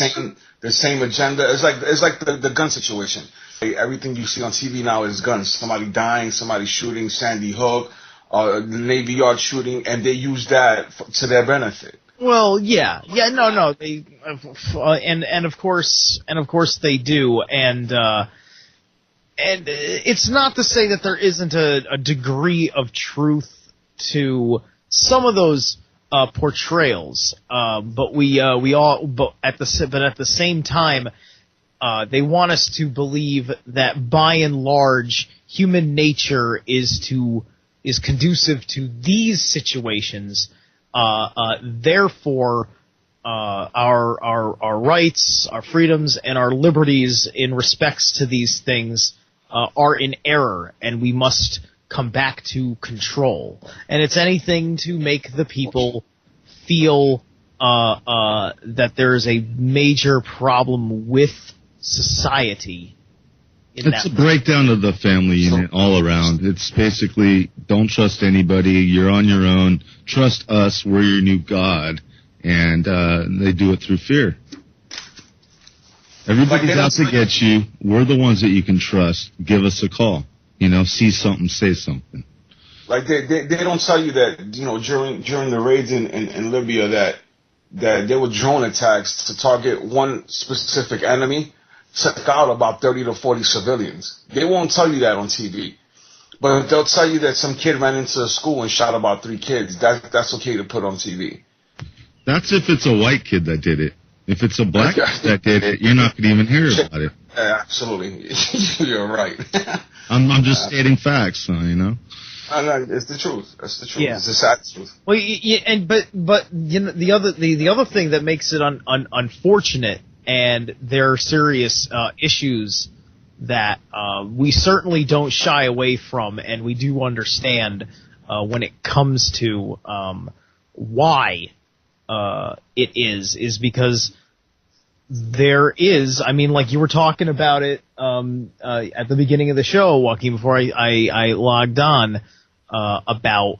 same agenda? It's like the gun situation. Everything you see on TV now is guns. Somebody dying, somebody shooting, Sandy Hook, the Navy Yard shooting, and they use that to their benefit. Well, no, they and of course they do, and it's not to say that there isn't a degree of truth to some of those portrayals, but at the same time, they want us to believe that by and large, human nature is conducive to these situations. Therefore, our rights, our freedoms, and our liberties in respects to these things are in error, and we must come back to control. And it's anything to make the people feel that there's a major problem with society. It's a breakdown of the family unit all around. It's basically, don't trust anybody, you're on your own, trust us, we're your new God, and they do it through fear. Everybody's out to get you. We're the ones that you can trust. Give us a call. See something, say something. Like they don't tell you that during the raids in Libya that there were drone attacks to target one specific enemy, took out about 30 to 40 civilians. They won't tell you that on TV, but they'll tell you that some kid ran into a school and shot about 3 kids. That's okay to put on TV. That's if it's a white kid that did it. If it's a black kid that did it, you're not going to even hear about it. Yeah, absolutely. You're right. I'm just stating facts, No, it's the truth. That's the truth. Yeah. It's the sad truth. Well, but the other thing that makes it unfortunate, and there are serious issues that we certainly don't shy away from, and we do understand when it comes to why it is because there is, like you were talking about it at the beginning of the show, Joaquim, before I logged on, about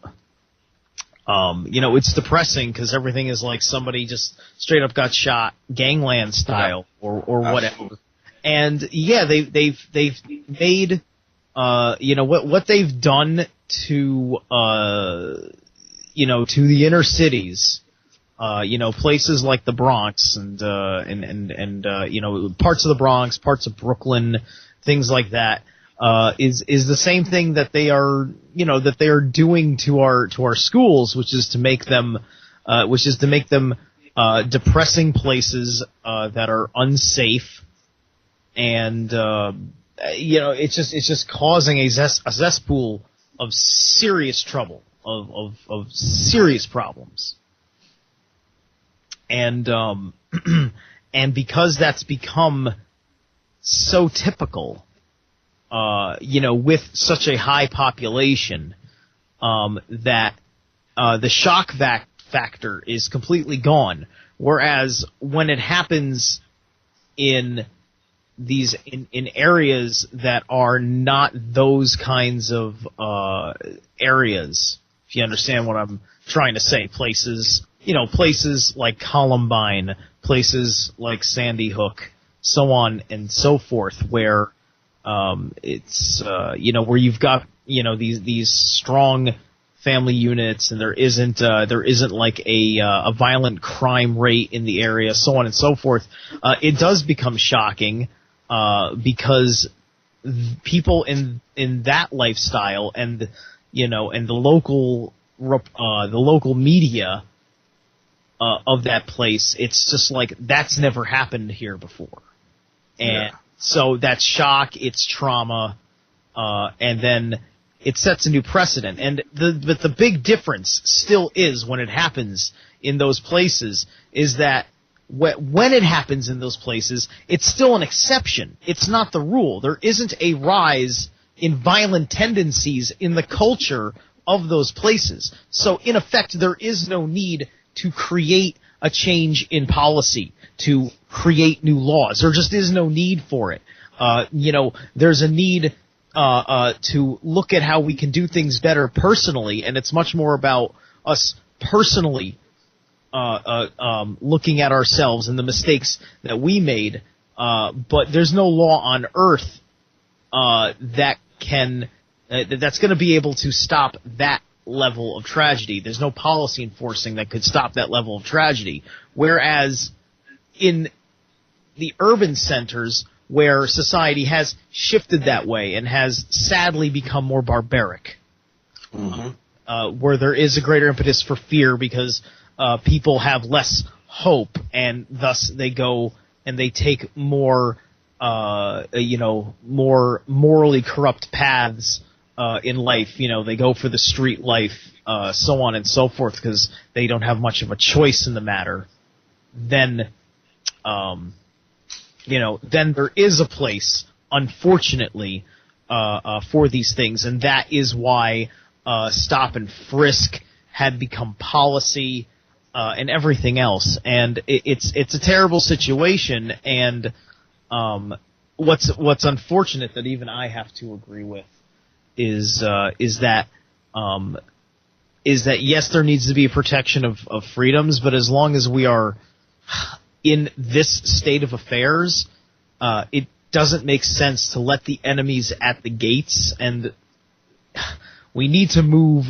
it's depressing because everything is like somebody just straight up got shot, gangland style, or whatever. And they've made what they've done to to the inner cities. Places like the Bronx and parts of the Bronx, parts of Brooklyn, things like that, is the same thing that they are doing to our schools, which is to make them depressing places that are unsafe, and it's just causing a cesspool of serious trouble, of serious problems, and and because that's become so typical, with such a high population, that the shock factor is completely gone. Whereas when it happens in areas that are not those kinds of areas, if you understand what I'm trying to say, places like Columbine, places like Sandy Hook, so on and so forth, where it's where you've got these strong family units, and there isn't like a violent crime rate in the area, so on and so forth. It does become shocking because people in that lifestyle and the local media of that place, it's just like that's never happened here before, and so that's shock, it's trauma, and then it sets a new precedent. But the big difference still is when it happens in those places is that when it happens in those places, it's still an exception. It's not the rule. There isn't a rise in violent tendencies in the culture of those places. So in effect, there is no need to create a change in policy, to create new laws. There just is no need for it. There's a need to look at how we can do things better personally, and it's much more about us personally looking at ourselves and the mistakes that we made. But there's no law on earth that's going to be able to stop that level of tragedy. There's no policy enforcing that could stop that level of tragedy. Whereas in the urban centers, where society has shifted that way and has sadly become more barbaric, where there is a greater impetus for fear because people have less hope, and thus they go and they take more morally corrupt paths in life. They go for the street life, so on and so forth, because they don't have much of a choice in the matter. Then there is a place, unfortunately, for these things, and that is why stop and frisk had become policy, and everything else. And it's a terrible situation, and what's unfortunate that even I have to agree with is that yes, there needs to be a protection of freedoms, but as long as we are in this state of affairs, it doesn't make sense to let the enemies at the gates, and we need to move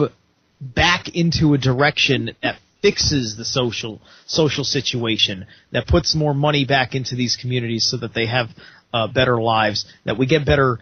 back into a direction that fixes the social situation, that puts more money back into these communities so that they have better lives, that we get better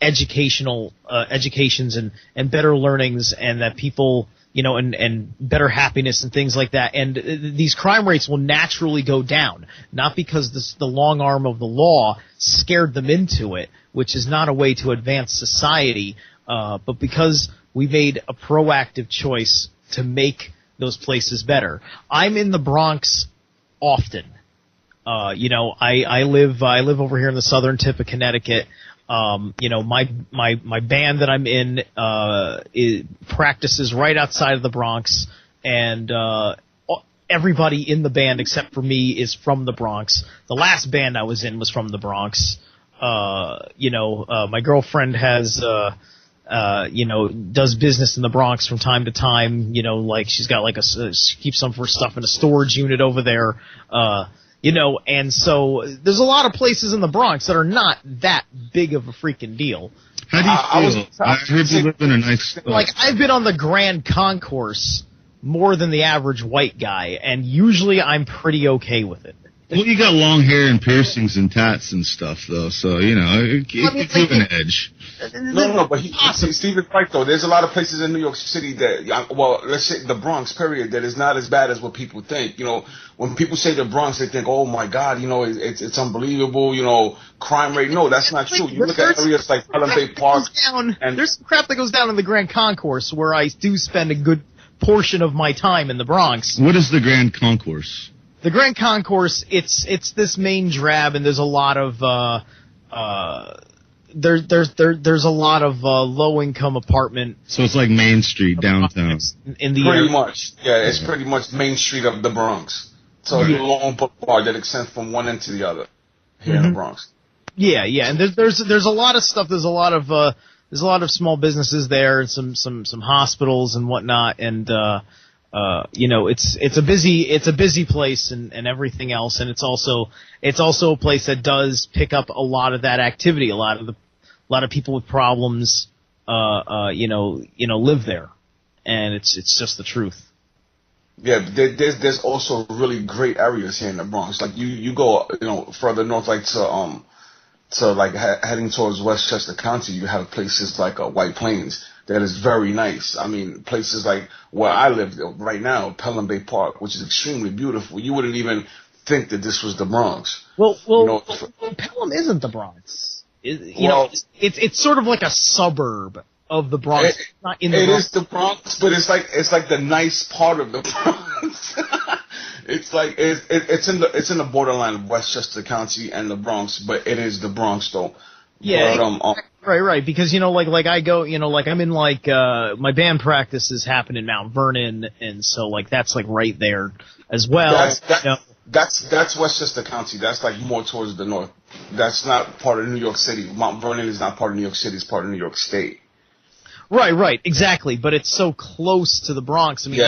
educations and better learnings, and that people, and better happiness and things like that. And these crime rates will naturally go down, not because the long arm of the law scared them into it, which is not a way to advance society, but because we made a proactive choice to make those places better. I'm in the Bronx often. I live over here in the southern tip of Connecticut. My band that I'm in practices right outside of the Bronx, and everybody in the band except for me is from the Bronx. The last band I was in was from the Bronx. My girlfriend has does business in the Bronx from time to time. Like she's got she keeps some of her stuff in a storage unit over there. And so there's a lot of places in the Bronx that are not that big of a freaking deal. How do you feel? I heard you live in a nice... I've been on the Grand Concourse more than the average white guy, and usually I'm pretty okay with it. Well, you got long hair and piercings and tats and stuff, though, so, it gives you an edge. No, but Steve is right, though. There's a lot of places in New York City that, well, let's say the Bronx, period, that is not as bad as what people think. When people say the Bronx, they think, oh, my God, it's unbelievable, crime rate. No, that's not true. You look at areas like Pelham Bay Park. There's some crap that goes down in the Grand Concourse where I do spend a good portion of my time in the Bronx. What is the Grand Concourse? The Grand Concourse, it's this main drab, and there's a lot of there's a lot of low income apartment. So it's like Main Street downtown. In the pretty much, yeah, it's pretty much Main Street of the Bronx. So it's a long boulevard that extends from one end to the other here in the Bronx. Yeah, and there's a lot of stuff. There's a lot of small businesses there, and some hospitals and whatnot, and it's a busy place and everything else, and it's also a place that does pick up a lot of that activity. A lot of people with problems, live there, and it's just the truth. Yeah, there's also really great areas here in the Bronx. Like you go, further north, like to like heading towards Westchester County, you have places like White Plains that is very nice. I mean, places like where I live right now, Pelham Bay Park, which is extremely beautiful. You wouldn't even think that this was the Bronx. Well, Pelham isn't the Bronx. It's sort of like a suburb of the Bronx. Not in the Bronx. It is the Bronx, but it's like the nice part of the Bronx. It's like it's in the borderline of Westchester County and the Bronx, but it is the Bronx though. Yeah, but, right. Because like I go, like I'm in my band practices happen in Mount Vernon, and so like that's like right there as well. That's Westchester County. That's like more towards the north. That's not part of New York City. Mount Vernon is not part of New York City. It's part of New York State. Right, exactly. But it's so close to the Bronx. I mean,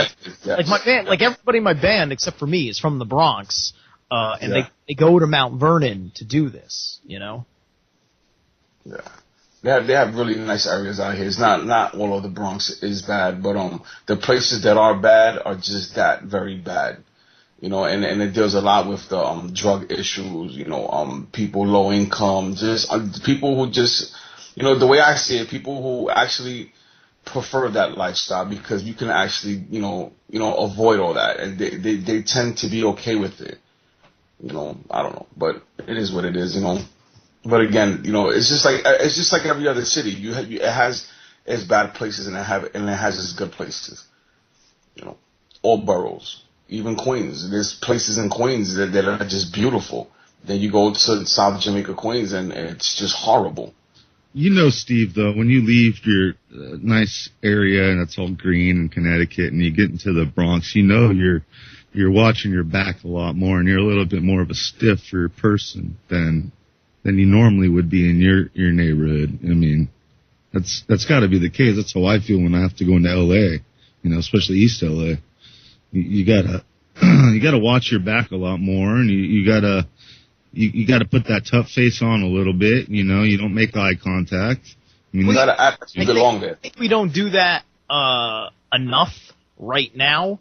like my band, like everybody in my band except for me is from the Bronx, and they go to Mount Vernon to do this. Yeah, they have really nice areas out here. It's not all of the Bronx is bad, but the places that are bad are just that very bad. And it deals a lot with the drug issues. People low income, just people who just. The way I see it, people who actually prefer that lifestyle because you can actually, avoid all that, and they tend to be okay with it. I don't know, but it is what it is. But again, it's just like every other city. It has its bad places and it has its good places. All boroughs, even Queens. There's places in Queens that are just beautiful. Then you go to South Jamaica, Queens, and it's just horrible. Steve, though, when you leave your nice area and it's all green in Connecticut and you get into the Bronx, you're watching your back a lot more and you're a little bit more of a stiffer person than you normally would be in your neighborhood. I mean, that's got to be the case. That's how I feel when I have to go into L.A., especially East L.A. You gotta watch your back a lot more, and you gotta put that tough face on a little bit. You don't make eye contact. I mean, you gotta act like you belong there. I think we don't do that enough right now.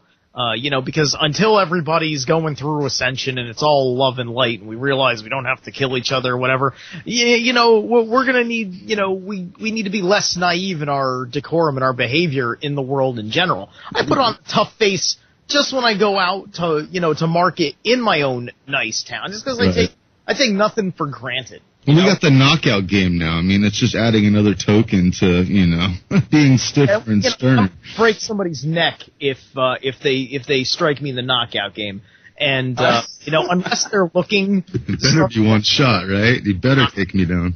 Because until everybody's going through ascension and it's all love and light, and we realize we don't have to kill each other or whatever, we're gonna need, we need to be less naive in our decorum and our behavior in the world in general. I put on a tough face just when I go out to market in my own nice town, just because I take nothing for granted. Well, we got the knockout game now. I mean, it's just adding another token to, being stiffer and stern. I'll break somebody's neck if they strike me in the knockout game. And, unless they're looking. It better be one shot, right? You better take me down.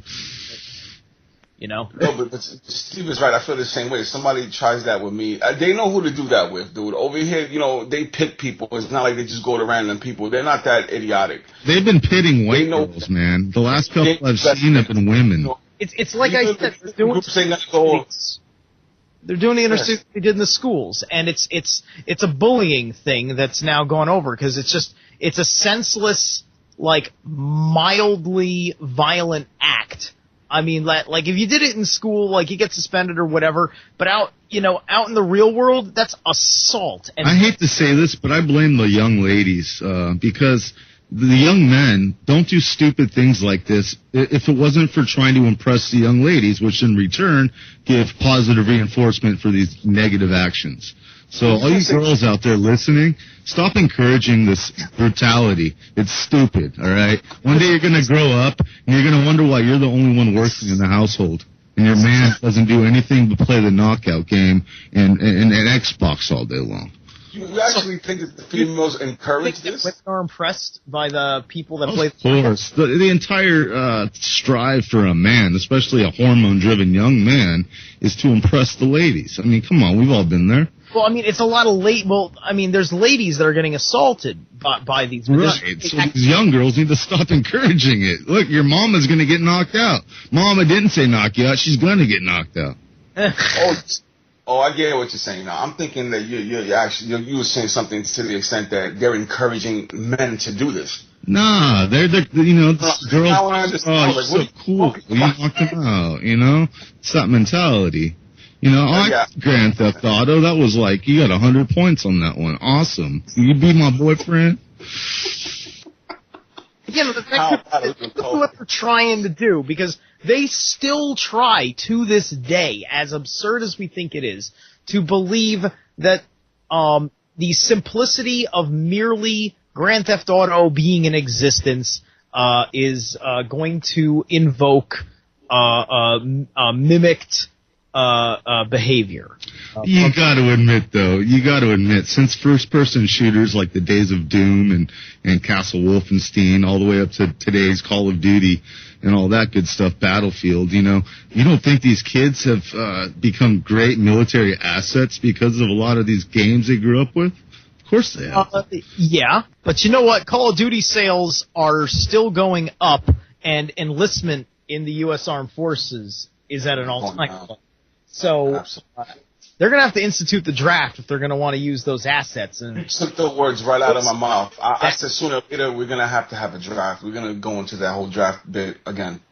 No, but Steve is right. I feel the same way. If somebody tries that with me, they know who to do that with, dude. Over here, they pick people. It's not like they just go to random people. They're not that idiotic. They've been pitting white girls, man. The last couple I've seen have been women. It's like I said, they're doing the interstate they did in the schools, and it's a bullying thing that's now gone over because it's a senseless, like mildly violent act. I mean, like if you did it in school, like you get suspended or whatever, but out in the real world, that's assault. And I hate to say this, but I blame the young ladies because the young men don't do stupid things like this if it wasn't for trying to impress the young ladies, which in return give positive reinforcement for these negative actions. So all you girls out there listening, stop encouraging this brutality. It's stupid, all right? One day you're going to grow up, and you're going to wonder why you're the only one working in the household, and your man doesn't do anything but play the knockout game and Xbox all day long. You actually think that the females encourage this? Women are impressed by the people that play. Of course. The entire strive for a man, especially a hormone-driven young man, is to impress the ladies. I mean, come on, we've all been there. Well, I mean, it's a lot of there's ladies that are getting assaulted by these. Right. So these young girls need to stop encouraging it. Look, your mama's going to get knocked out. Mama didn't say knock you out. She's going to get knocked out. Oh, I get what you're saying now. I'm thinking that you were saying something to the extent that they're encouraging men to do this. Nah, they're girls. Oh, you're so cool. You knocked them out, It's that mentality. Grand Theft Auto, that was like, you got 100 points on that one. Awesome. You be my boyfriend? That's what they're trying to do, because they still try to this day, as absurd as we think it is, to believe that the simplicity of merely Grand Theft Auto being in existence is going to invoke mimicked behavior. You got to admit, since first-person shooters like the days of Doom and Castle Wolfenstein, all the way up to today's Call of Duty and all that good stuff, Battlefield, you don't think these kids have become great military assets because of a lot of these games they grew up with? Of course they have. Yeah, but you know what? Call of Duty sales are still going up, and enlistment in the U.S. Armed Forces is at an all-time level. So they're going to have to institute the draft if they're going to want to use those assets. And you took the words right out of my mouth. I said sooner or later we're going to have a draft. We're going to go into that whole draft bit again.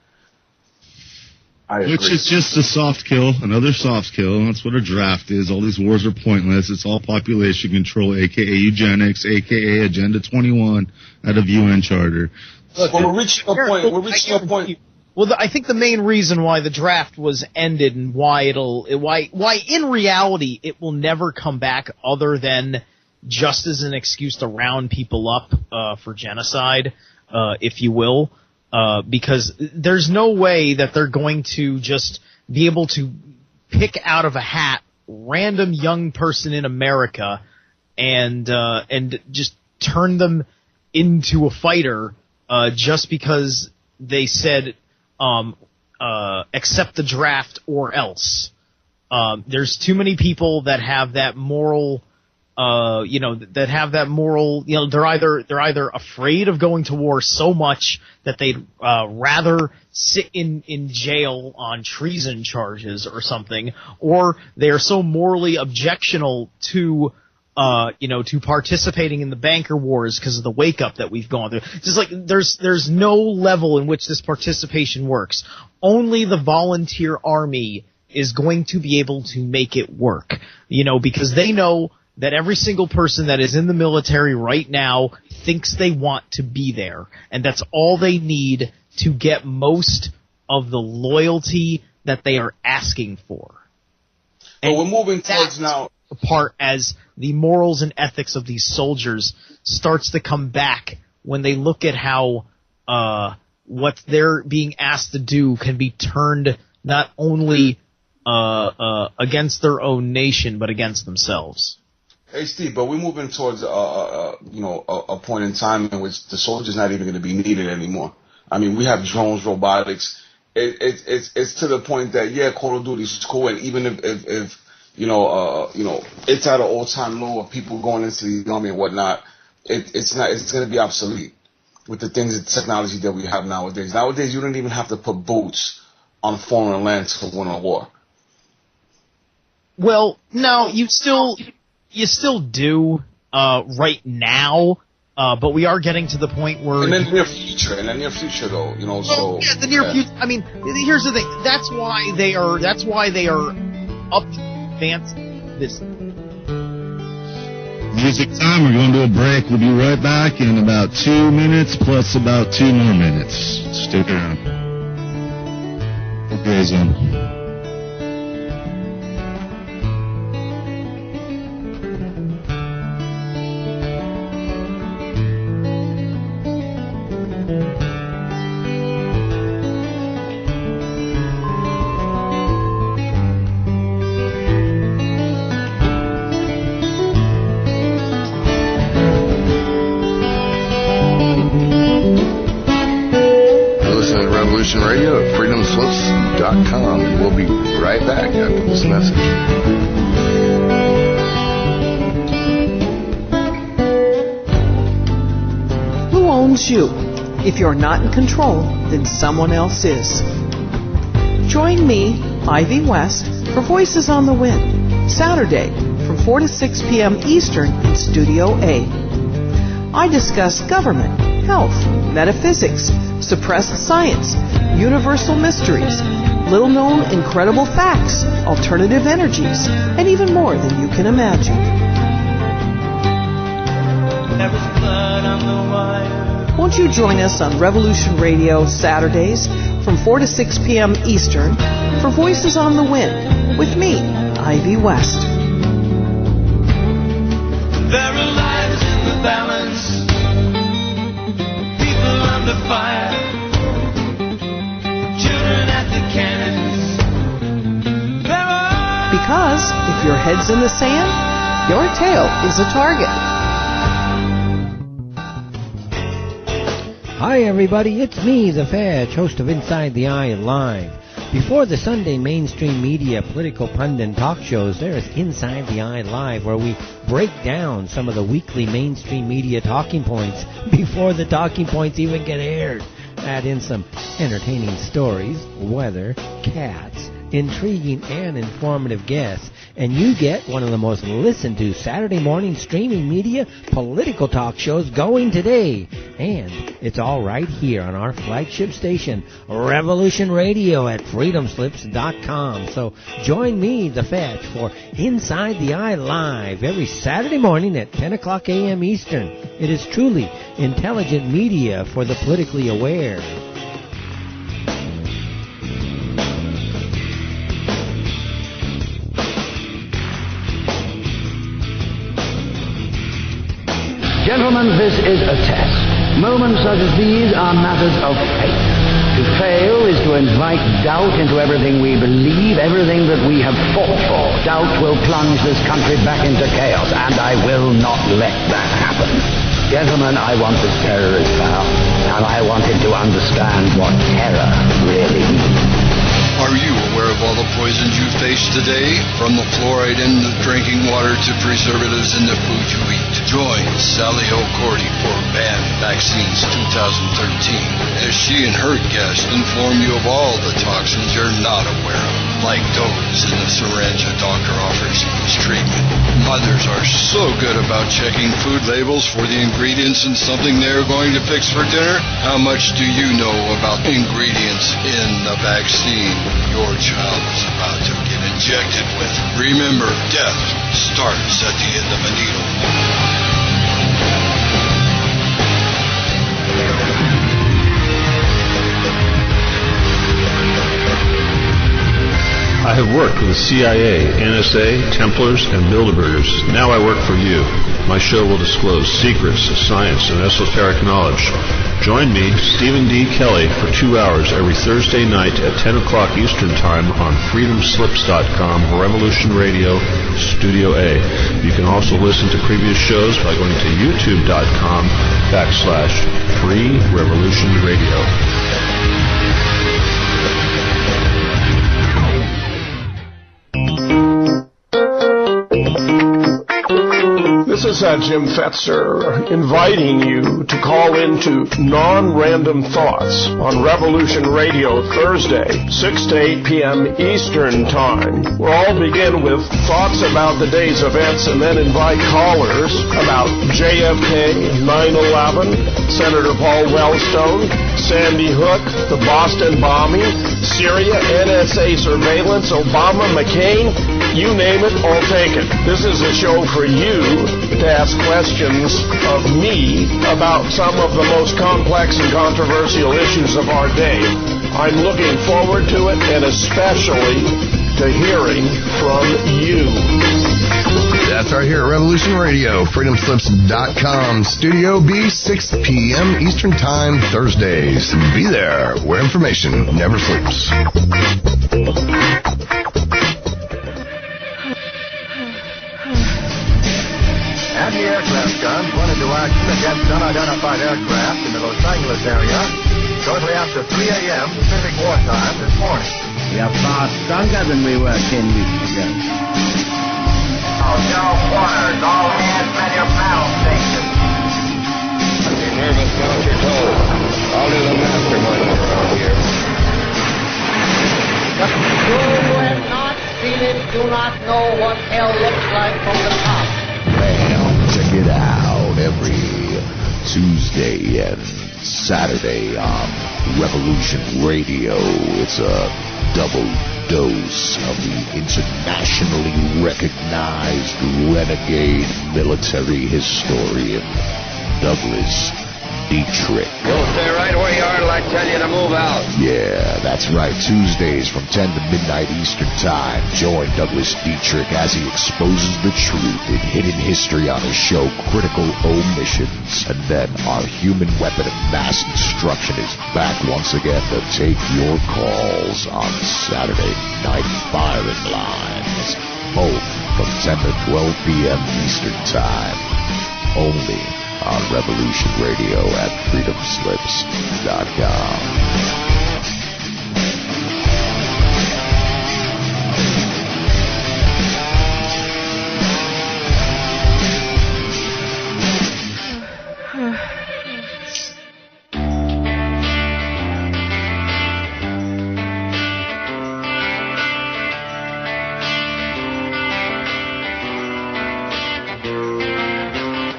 Which is just a soft kill, another soft kill. That's what a draft is. All these wars are pointless. It's all population control, a.k.a. eugenics, a.k.a. Agenda 21 out of UN Charter. Look, we're reaching a point. Well, I think the main reason why the draft was ended and why in reality it will never come back other than just as an excuse to round people up for genocide, if you will, because there's no way that they're going to just be able to pick out of a hat random young person in America and just turn them into a fighter just because they said accept the draft or else. There's too many people that have that moral, they're either afraid of going to war so much that they'd rather sit in jail on treason charges or something, or they are so morally objectional to participating in the banker wars because of the wake up that we've gone through. Just like there's no level in which this participation works. Only the volunteer army is going to be able to make it work. Because they know that every single person that is in the military right now thinks they want to be there, and that's all they need to get most of the loyalty that they are asking for. But we're moving towards now. Apart as the morals and ethics of these soldiers starts to come back when they look at how what they're being asked to do can be turned not only against their own nation but against themselves. Hey Steve, but we're moving towards a point in time in which the soldier's not even going to be needed anymore. I mean, we have drones, robotics. It's to the point that Call of Duty is cool, and even if it's at an all-time low of people going into the army and whatnot, it's going to be obsolete with the things, the technology that we have nowadays. Nowadays, you don't even have to put boots on foreign land to win a war. Well, no, you still do right now, but we are getting to the point where in the near future, though, the near future. I mean, here's the thing. That's why they are up. Advance this. Music time. We're going to a break. We'll be right back in about 2 minutes plus about 2 more minutes. Stick around. The Gray Zone. Radio at freedomslips.com, and we'll be right back after this message. Who owns you? If you're not in control, then someone else is. Join me, Ivy West, for Voices on the Wind, Saturday from 4 to 6 p.m. Eastern in Studio A. I discuss government, health, metaphysics, suppressed science, universal mysteries, little-known incredible facts, alternative energies, and even more than you can imagine. Won't you join us on Revolution Radio Saturdays from 4 to 6 p.m. Eastern for Voices on the Wind with me, Ivy West. There are lives in the balance, people under fire, children at the cannons. Because if your head's in the sand, your tail is a target. Hi everybody, it's me, the Fetch, host of Inside the Eye Live. Before the Sunday mainstream media political pundit talk shows, there is Inside the Eye Live, where we break down some of the weekly mainstream media talking points before the talking points even get aired. Add in some entertaining stories, weather, cats, intriguing and informative guests, and you get one of the most listened to Saturday morning streaming media political talk shows going today. And it's all right here on our flagship station, Revolution Radio at freedomslips.com. So join me, the Fetch, for Inside the Eye Live every Saturday morning at 10 o'clock a.m. Eastern. It is truly intelligent media for the politically aware. Gentlemen, this is a test. Moments such as these are matters of faith. To fail is to invite doubt into everything we believe, everything that we have fought for. Doubt will plunge this country back into chaos, and I will not let that happen. Gentlemen, I want this terrorist found, and I want him to understand what terror really means. Are you aware of all the poisons you face today? From the fluoride in the drinking water to preservatives in the food you eat. Join Sally O'Cordy for Ban Vaccines 2013 as she and her guests inform you of all the toxins you're not aware of, like those in the syringe a doctor offers as treatment. Mothers are so good about checking food labels for the ingredients in something they're going to fix for dinner. How much do you know about ingredients in the vaccine your child is about to get injected with? Remember, death starts at the end of a needle. I have worked with the CIA, NSA, Templars, and Bilderbergers. Now I work for you. My show will disclose secrets of science and esoteric knowledge. Join me, Stephen D. Kelly, for 2 hours every Thursday night at 10 o'clock Eastern Time on freedomslips.com, Revolution Radio, Studio A. You can also listen to previous shows by going to youtube.com/Free Revolution Radio. This is Jim Fetzer inviting you to call into Non-Random Thoughts on Revolution Radio Thursday, 6 to 8 p.m. Eastern Time. We'll all begin with thoughts about the day's events and then invite callers about JFK, 9/11, Senator Paul Wellstone, Sandy Hook, the Boston bombing, Syria, NSA surveillance, Obama, McCain, You name it, I'll take it. This is a show for you to ask questions of me about some of the most complex and controversial issues of our day. I'm looking forward to it, and especially to hearing from you. That's right here at Revolution Radio, freedomslips.com. Studio B, 6 p.m. Eastern Time, Thursdays. Be there where information never sleeps. Anti-aircraft guns went into action against unidentified aircraft in the Los Angeles area shortly after 3 a.m. Pacific Wartime this morning. We are far stronger than we were 10 weeks ago. Zero corners, all hands at your battle station. Be nervous, count your toes. I'll do the mastermind around here. But you who have not seen it do not know what hell looks like from the top. Well, check it out every Tuesday and Saturday on Revolution Radio. It's a double dose of the internationally recognized renegade military historian Douglas Dietrich. You'll stay right where you are till I tell you to move out. Yeah, that's right. Tuesdays from 10 to midnight Eastern Time. Join Douglas Dietrich as he exposes the truth in hidden history on his show Critical Omissions. And then our human weapon of mass destruction is back once again to take your calls on Saturday Night Firing Lines. Both from 10 to 12 p.m. Eastern Time. Only on Revolution Radio at freedomslips.com.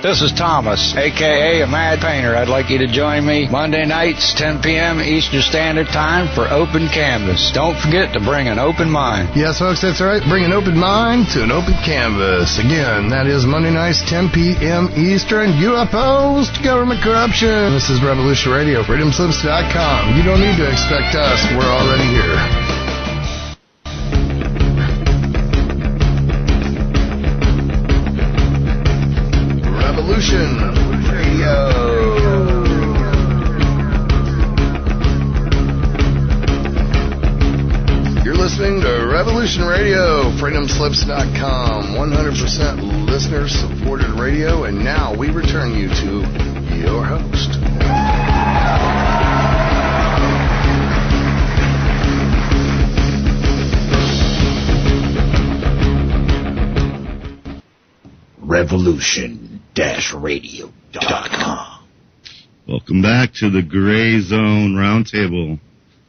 This is Thomas, a.k.a. a Mad Painter. I'd like you to join me Monday nights, 10 p.m. Eastern Standard Time for Open Canvas. Don't forget to bring an open mind. Yes, folks, that's right. Bring an open mind to an open canvas. Again, that is Monday nights, 10 p.m. Eastern. UFOs to government corruption. This is Revolution Radio, freedomslips.com. You don't need to expect us. We're already here. Revolution Radio. You're listening to Revolution Radio, freedomslips.com, 100% listener-supported radio, and now we return you to your host. Revolution-radio.com. Welcome back to the Gray Zone Roundtable.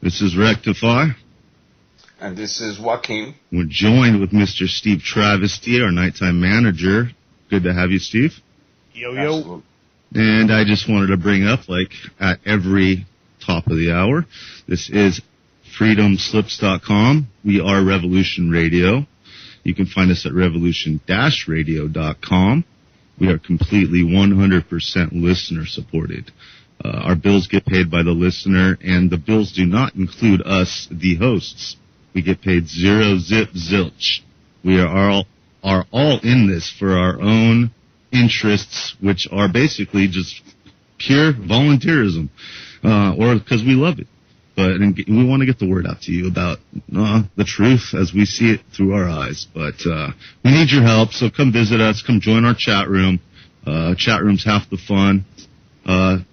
This is R3ctify. And this is Joaquim. We're joined with Mr. Steve Travesty, our nighttime manager. Good to have you, Steve. Yo, yo. Absolutely. And I just wanted to bring up, like, at every top of the hour, this is freedomslips.com. We are Revolution Radio. You can find us at revolution-radio.com. We are completely 100% listener supported. Our bills get paid by the listener, and the bills do not include us, the hosts. We get paid zero zip zilch. We are all in this for our own interests, which are basically just pure volunteerism, or because we love it. But we want to get the word out to you about the truth as we see it through our eyes. But we need your help, so come visit us. Come join our chat room. Chat room's half the fun.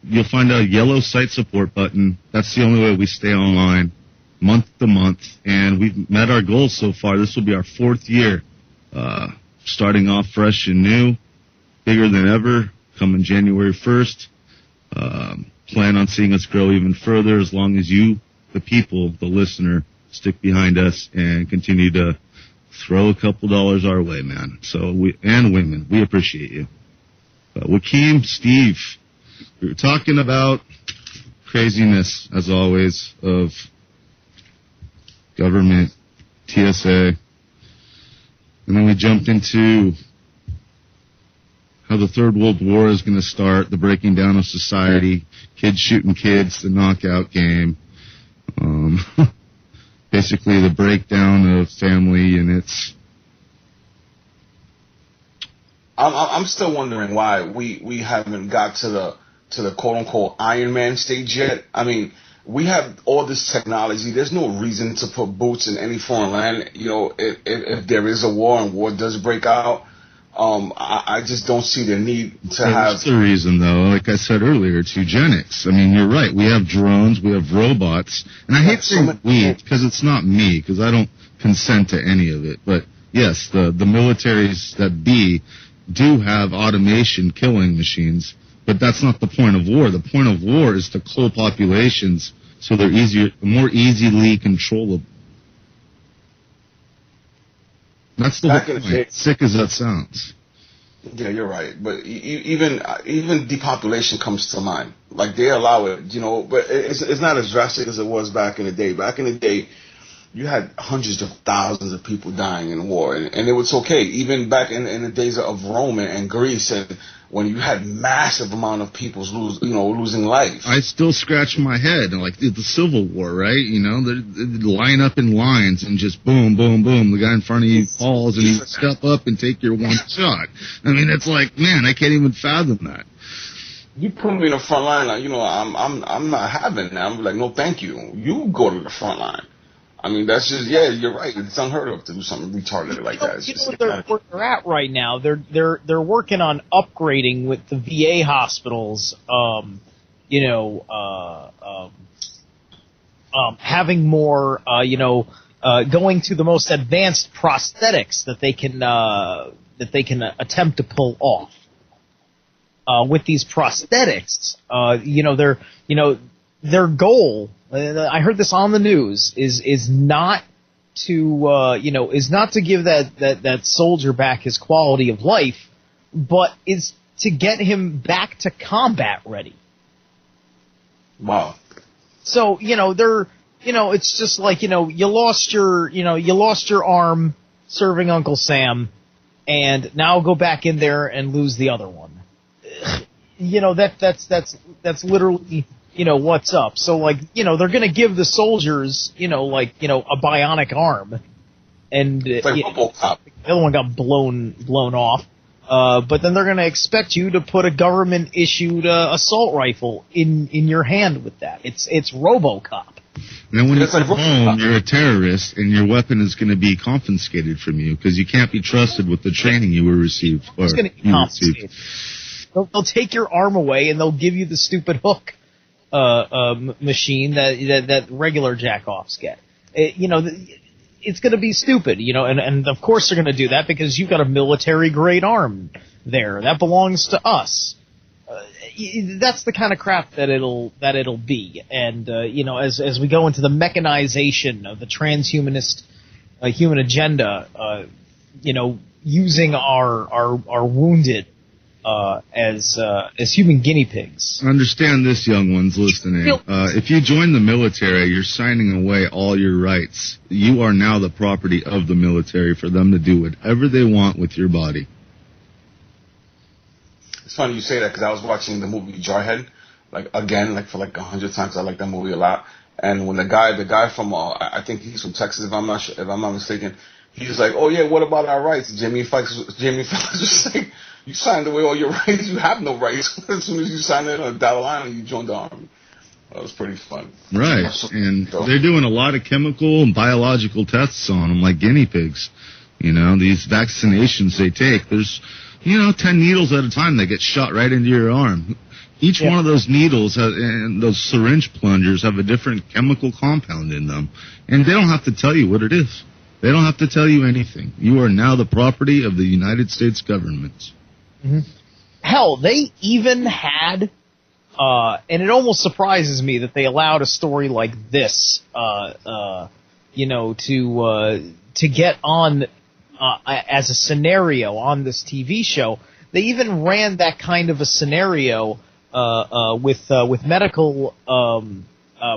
You'll find a yellow site support button. That's the only way we stay online, month to month. And we've met our goals so far. This will be our 4th year, starting off fresh and new, bigger than ever, coming January 1st. Plan on seeing us grow even further as long as you, the people, the listener, stick behind us and continue to throw a couple dollars our way, man. So and women, we appreciate you. Joaquim, Steve, we were talking about craziness, as always, of government, TSA. And then we jumped into how the Third World War is going to start, the breaking down of society, kids shooting kids, the knockout game. Basically the breakdown of family and its... I'm still wondering why we haven't got to the quote unquote Iron Man stage yet. I mean, we have all this technology. There's no reason to put boots in any foreign land. You know, if there is a war and war does break out, I just don't see the need to have. That's the reason, though. Like I said earlier, it's eugenics. I mean, you're right. We have drones, we have robots, and I hate saying we because it's not me, because I don't consent to any of it. But yes, the militaries that be do have automation killing machines, but that's not the point of war. The point of war is to cull populations so they're more easily controllable. That's the whole point. Sick as that sounds. Yeah, you're right. But even depopulation comes to mind. Like, they allow it, you know, but it's not as drastic as it was back in the day. Back in the day, you had hundreds of thousands of people dying in war, and it was okay. Even back in the days of Rome and Greece, and when you had massive amount of people losing life. I still scratch my head, like the Civil War, right? You know, they line up in lines and just boom, boom, boom. The guy in front of you falls, and you step up and take your one shot. I mean, it's like, man, I can't even fathom that. You put me in the front line, like, you know, I'm not having that. I'm like, no, thank you. You go to the front line. I mean, that's just, yeah, you're right. It's unheard of to do something retarded like that. You know where they're at right now. They're working on upgrading with the VA hospitals. Having more, going to the most advanced prosthetics that they can attempt to pull off. With these prosthetics, their goal. I heard this on the news is not to give that soldier back his quality of life, but is to get him back to combat ready. Wow. So, it's just like, you lost your arm serving Uncle Sam, and now go back in there and lose the other one. That's literally, what's up. So, like, they're going to give the soldiers, a bionic arm. And it's like the other one got blown off. But then they're going to expect you to put a government-issued assault rifle in your hand with that. It's RoboCop. And then when you come home, you're a terrorist, and your weapon is going to be confiscated from you because you can't be trusted with the training you were received. It's going to be confiscated. They'll take your arm away, and they'll give you the stupid hook machine that regular jackoffs get. It's going to be stupid, and of course they're going to do that because you've got a military-grade arm there. That belongs to us. That's the kind of crap that it'll be. And, as we go into the mechanization of the transhumanist human agenda, using our wounded as human guinea pigs. Understand this, young ones listening. If you join the military, you're signing away all your rights. You are now the property of the military for them to do whatever they want with your body. It's funny you say that because I was watching the movie Jarhead, for 100 times. I like that movie a lot. And when the guy from I think he's from Texas, if I'm not mistaken, he's like, "Oh yeah, what about our rights?" Jamie Foxx was like, "You signed away all your rights. You have no rights as soon as you signed it on the dotted line and you joined the army." That was pretty fun. Right, and they're doing a lot of chemical and biological tests on them, like guinea pigs. These vaccinations they take. There's 10 needles at a time that get shot right into your arm. Each one of those needles and those syringe plungers have a different chemical compound in them. And they don't have to tell you what it is. They don't have to tell you anything. You are now the property of the United States government. Mm-hmm. Hell, they even had, and it almost surprises me that they allowed a story like this, to get on as a scenario on this TV show. They even ran that kind of a scenario with medical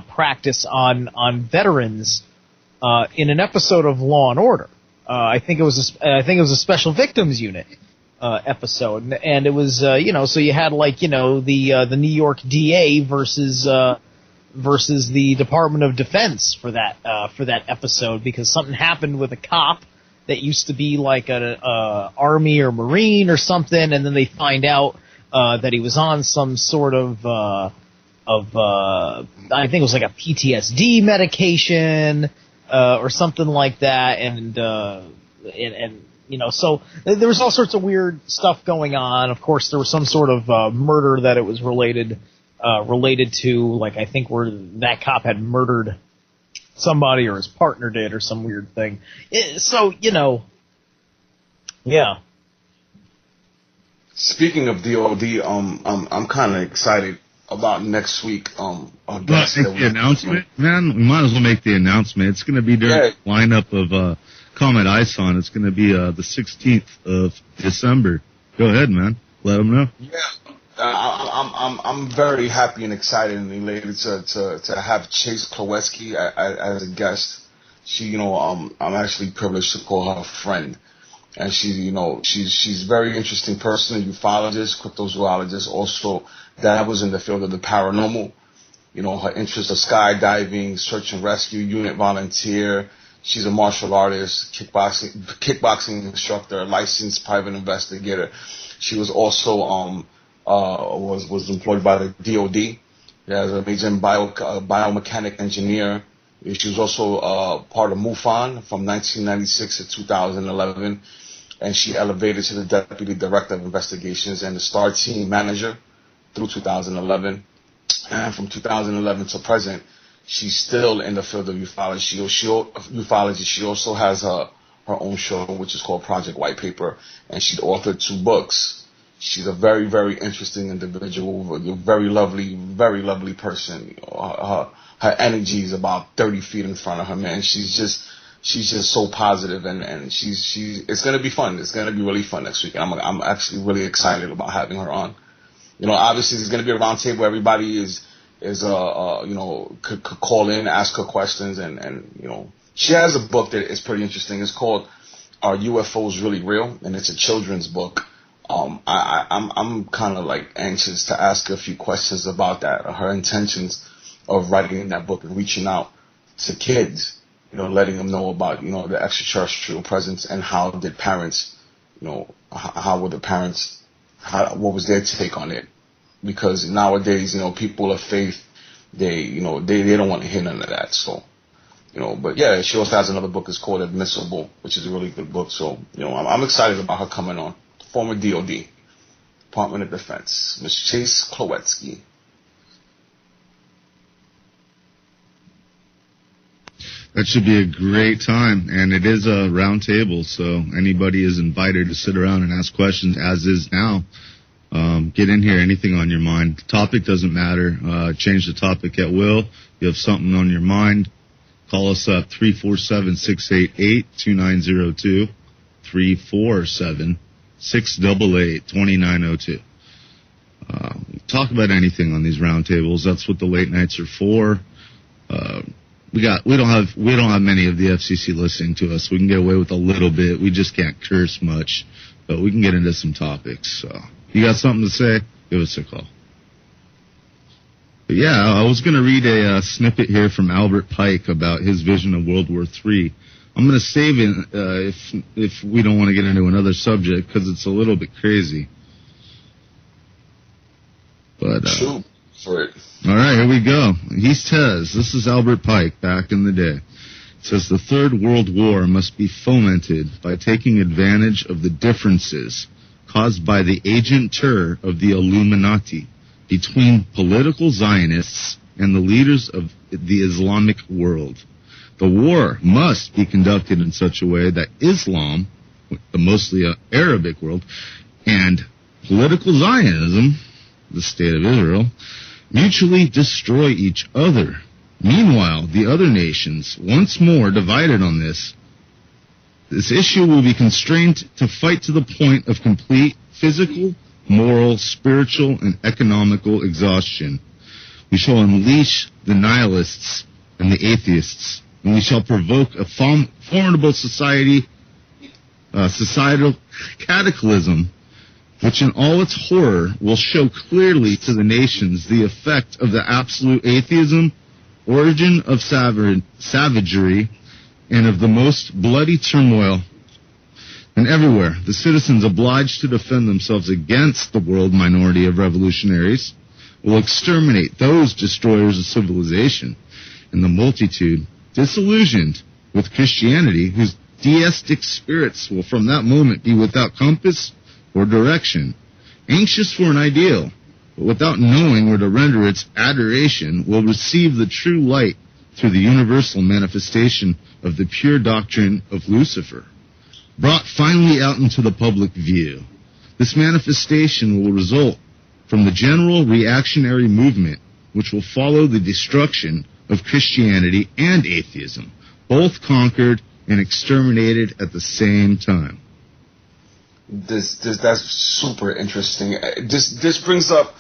practice on veterans in an episode of Law and Order. I think it was a special victims unit episode, and it was so you had the New York DA versus the Department of Defense for that episode, because something happened with a cop that used to be like an Army or Marine or something, and then they find out that he was on some sort of I think it was like a PTSD medication or something like that, and so there was all sorts of weird stuff going on. Of course, there was some sort of murder that it was related to, like I think where that cop had murdered somebody or his partner did or some weird thing. Yeah. Speaking of DOD, I'm kind of excited about next week. The announcement, man. We might as well make the announcement. It's going to be during the lineup of Comet ISON. It's going to be the 16th of December. Go ahead, man. Let them know. Yeah. I'm very happy and excited and elated to have Chase Klowetzky as a guest. She, I'm actually privileged to call her a friend, and she's a very interesting person, a ufologist, cryptozoologist, also dabbles in the field of the paranormal. Her interests are skydiving, search and rescue unit volunteer. She's a martial artist, kickboxing instructor, licensed private investigator. She was also was employed by the DOD as a major biomechanic engineer. She was also part of MUFON from 1996 to 2011, and she elevated to the Deputy Director of Investigations and the STAR Team Manager through 2011. And from 2011 to present, she's still in the field of ufology. She also has her own show, which is called Project White Paper, and she authored 2 books. She's a very, very interesting individual, a very lovely person. Her energy is about 30 feet in front of her, man. She's just so positive, and it's gonna be fun. It's gonna be really fun next week. I'm actually really excited about having her on. Obviously there's gonna be a roundtable. Everybody could call in, ask her questions, and she has a book that is pretty interesting. It's called Are UFOs Really Real? And it's a children's book. I'm kind of like anxious to ask her a few questions about that, her intentions of writing that book and reaching out to kids, letting them know about, the extraterrestrial presence, and how did parents, how were the parents, what was their take on it? Because nowadays, people of faith, they don't want to hear none of that. So, but yeah, she also has another book. It's called Admissible, which is a really good book. So, I'm excited about her coming on. Former DOD, Department of Defense, Ms. Chase Klowetzky. That should be a great time, and it is a round table, so anybody is invited to sit around and ask questions, as is now. Get in here, anything on your mind. The topic doesn't matter. Change the topic at will. You have something on your mind, call us up, 347-688-2902, 347-688-2902. Talk about anything on these roundtables. That's what the late nights are for. We don't have many of the FCC listening to us. We can get away with a little bit. We just can't curse much, but we can get into some topics. So, you got something to say? Give us a call. But yeah, I was going to read a snippet here from Albert Pike about his vision of World War III. I'm going to save it if we don't want to get into another subject, because it's a little bit crazy. But shoot for it. All right, here we go. He says, this is Albert Pike back in the day. It says, the Third World War must be fomented by taking advantage of the differences caused by the agentur of the Illuminati between political Zionists and the leaders of the Islamic world. The war must be conducted in such a way that Islam, the mostly Arabic world, and political Zionism, the state of Israel, mutually destroy each other. Meanwhile, the other nations, once more divided on this issue, will be constrained to fight to the point of complete physical, moral, spiritual, and economical exhaustion. We shall unleash the nihilists and the atheists, and we shall provoke a formidable society societal cataclysm, which in all its horror will show clearly to the nations the effect of the absolute atheism, origin of savagery, and of the most bloody turmoil. And everywhere, the citizens obliged to defend themselves against the world minority of revolutionaries will exterminate those destroyers of civilization, and the multitude, disillusioned with Christianity, whose deistic spirits will from that moment be without compass or direction, anxious for an ideal, but without knowing where to render its adoration, will receive the true light through the universal manifestation of the pure doctrine of Lucifer, brought finally out into the public view. This manifestation will result from the general reactionary movement which will follow the destruction of Christianity and atheism, both conquered and exterminated at the same time. That's super interesting. This brings up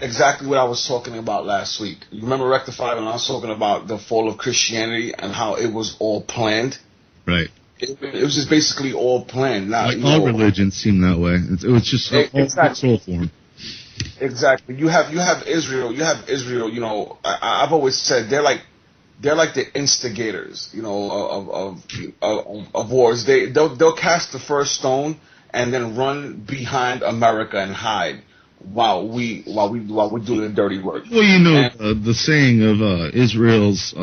exactly what I was talking about last week. You remember Rectify when I was talking about the fall of Christianity and how it was all planned? Right. It was just basically all planned. Now, like all religions seem that way. It was just exactly. form. Exactly. You have Israel. You have Israel. You know, I've always said they're like the instigators. You know, of wars. They'll cast the first stone and then run behind America and hide while we do the dirty work. Well, you know, the saying of Israel's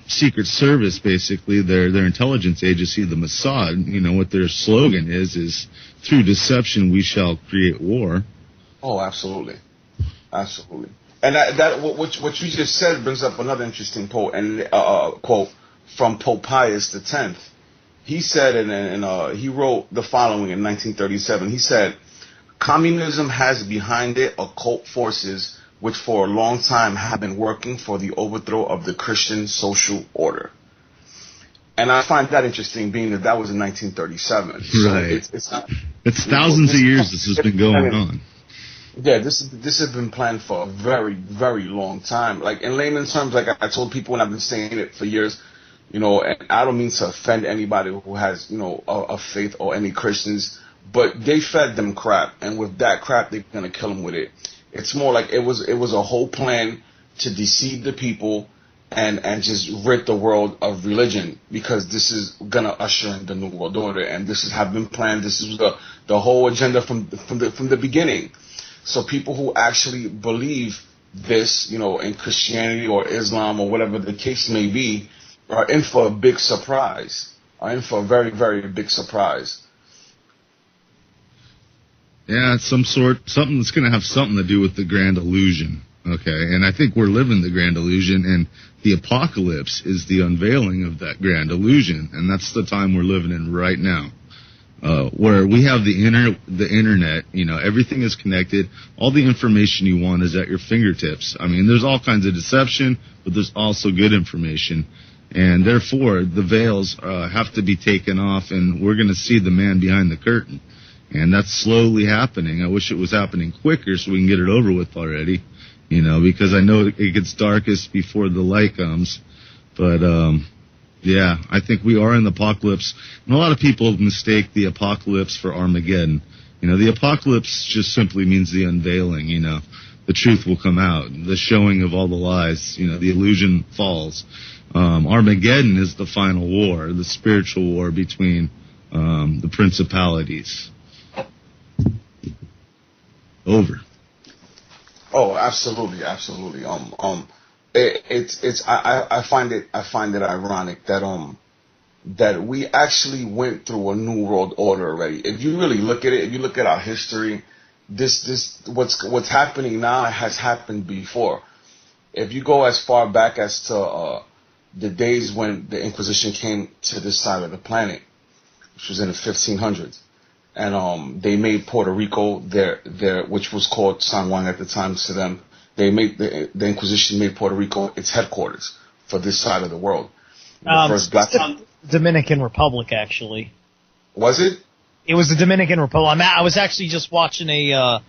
secret service, basically their intelligence agency, the Mossad. You know what their slogan is through deception we shall create war. Oh, absolutely, absolutely. And that what you just said brings up another interesting quote from Pope Pius X. He said, and he wrote the following in 1937. He said, "Communism has behind it occult forces which for a long time have been working for the overthrow of the Christian social order." And I find that interesting, being that was in 1937. Right. So it's thousands of years this has been going on. Yeah, this has been planned for a very, very long time. Like, in layman's terms, like I told people, and I've been saying it for years, you know, and I don't mean to offend anybody who has, you know, a faith or any Christians, but they fed them crap, and with that crap, they're gonna kill them with it. It's more like it was a whole plan to deceive the people and just rid the world of religion, because this is gonna usher in the New World Order, and this has been planned. This is the whole agenda from the beginning. So people who actually believe this, you know, in Christianity or Islam or whatever the case may be, are in for a big surprise. Are in for a very, very big surprise. Yeah, it's something that's going to have something to do with the grand illusion. Okay, and I think we're living the grand illusion, and the apocalypse is the unveiling of that grand illusion, and that's the time we're living in right now. Where we have the internet, you know, everything is connected. All the information you want is at your fingertips. I mean, there's all kinds of deception, but there's also good information. And therefore, the veils have to be taken off, and we're going to see the man behind the curtain. And that's slowly happening. I wish it was happening quicker so we can get it over with already, you know, because I know it gets darkest before the light comes. But, yeah, I think we are in the apocalypse. And a lot of people mistake the apocalypse for Armageddon. You know, the apocalypse just simply means the unveiling, you know. The truth will come out, the showing of all the lies, you know, the illusion falls. Armageddon is the final war, the spiritual war between the principalities. Over. Oh, absolutely, absolutely. I find it ironic that we actually went through a new world order already. If you really look at it, if you look at our history, what's happening now has happened before. If you go as far back as to the days when the Inquisition came to this side of the planet, which was in the 1500s, and they made Puerto Rico their which was called San Juan at the time to them. They made the Inquisition made Puerto Rico its headquarters for this side of the world. The first black Dominican Republic, actually. Was it? It was the Dominican Republic. I was actually just watching a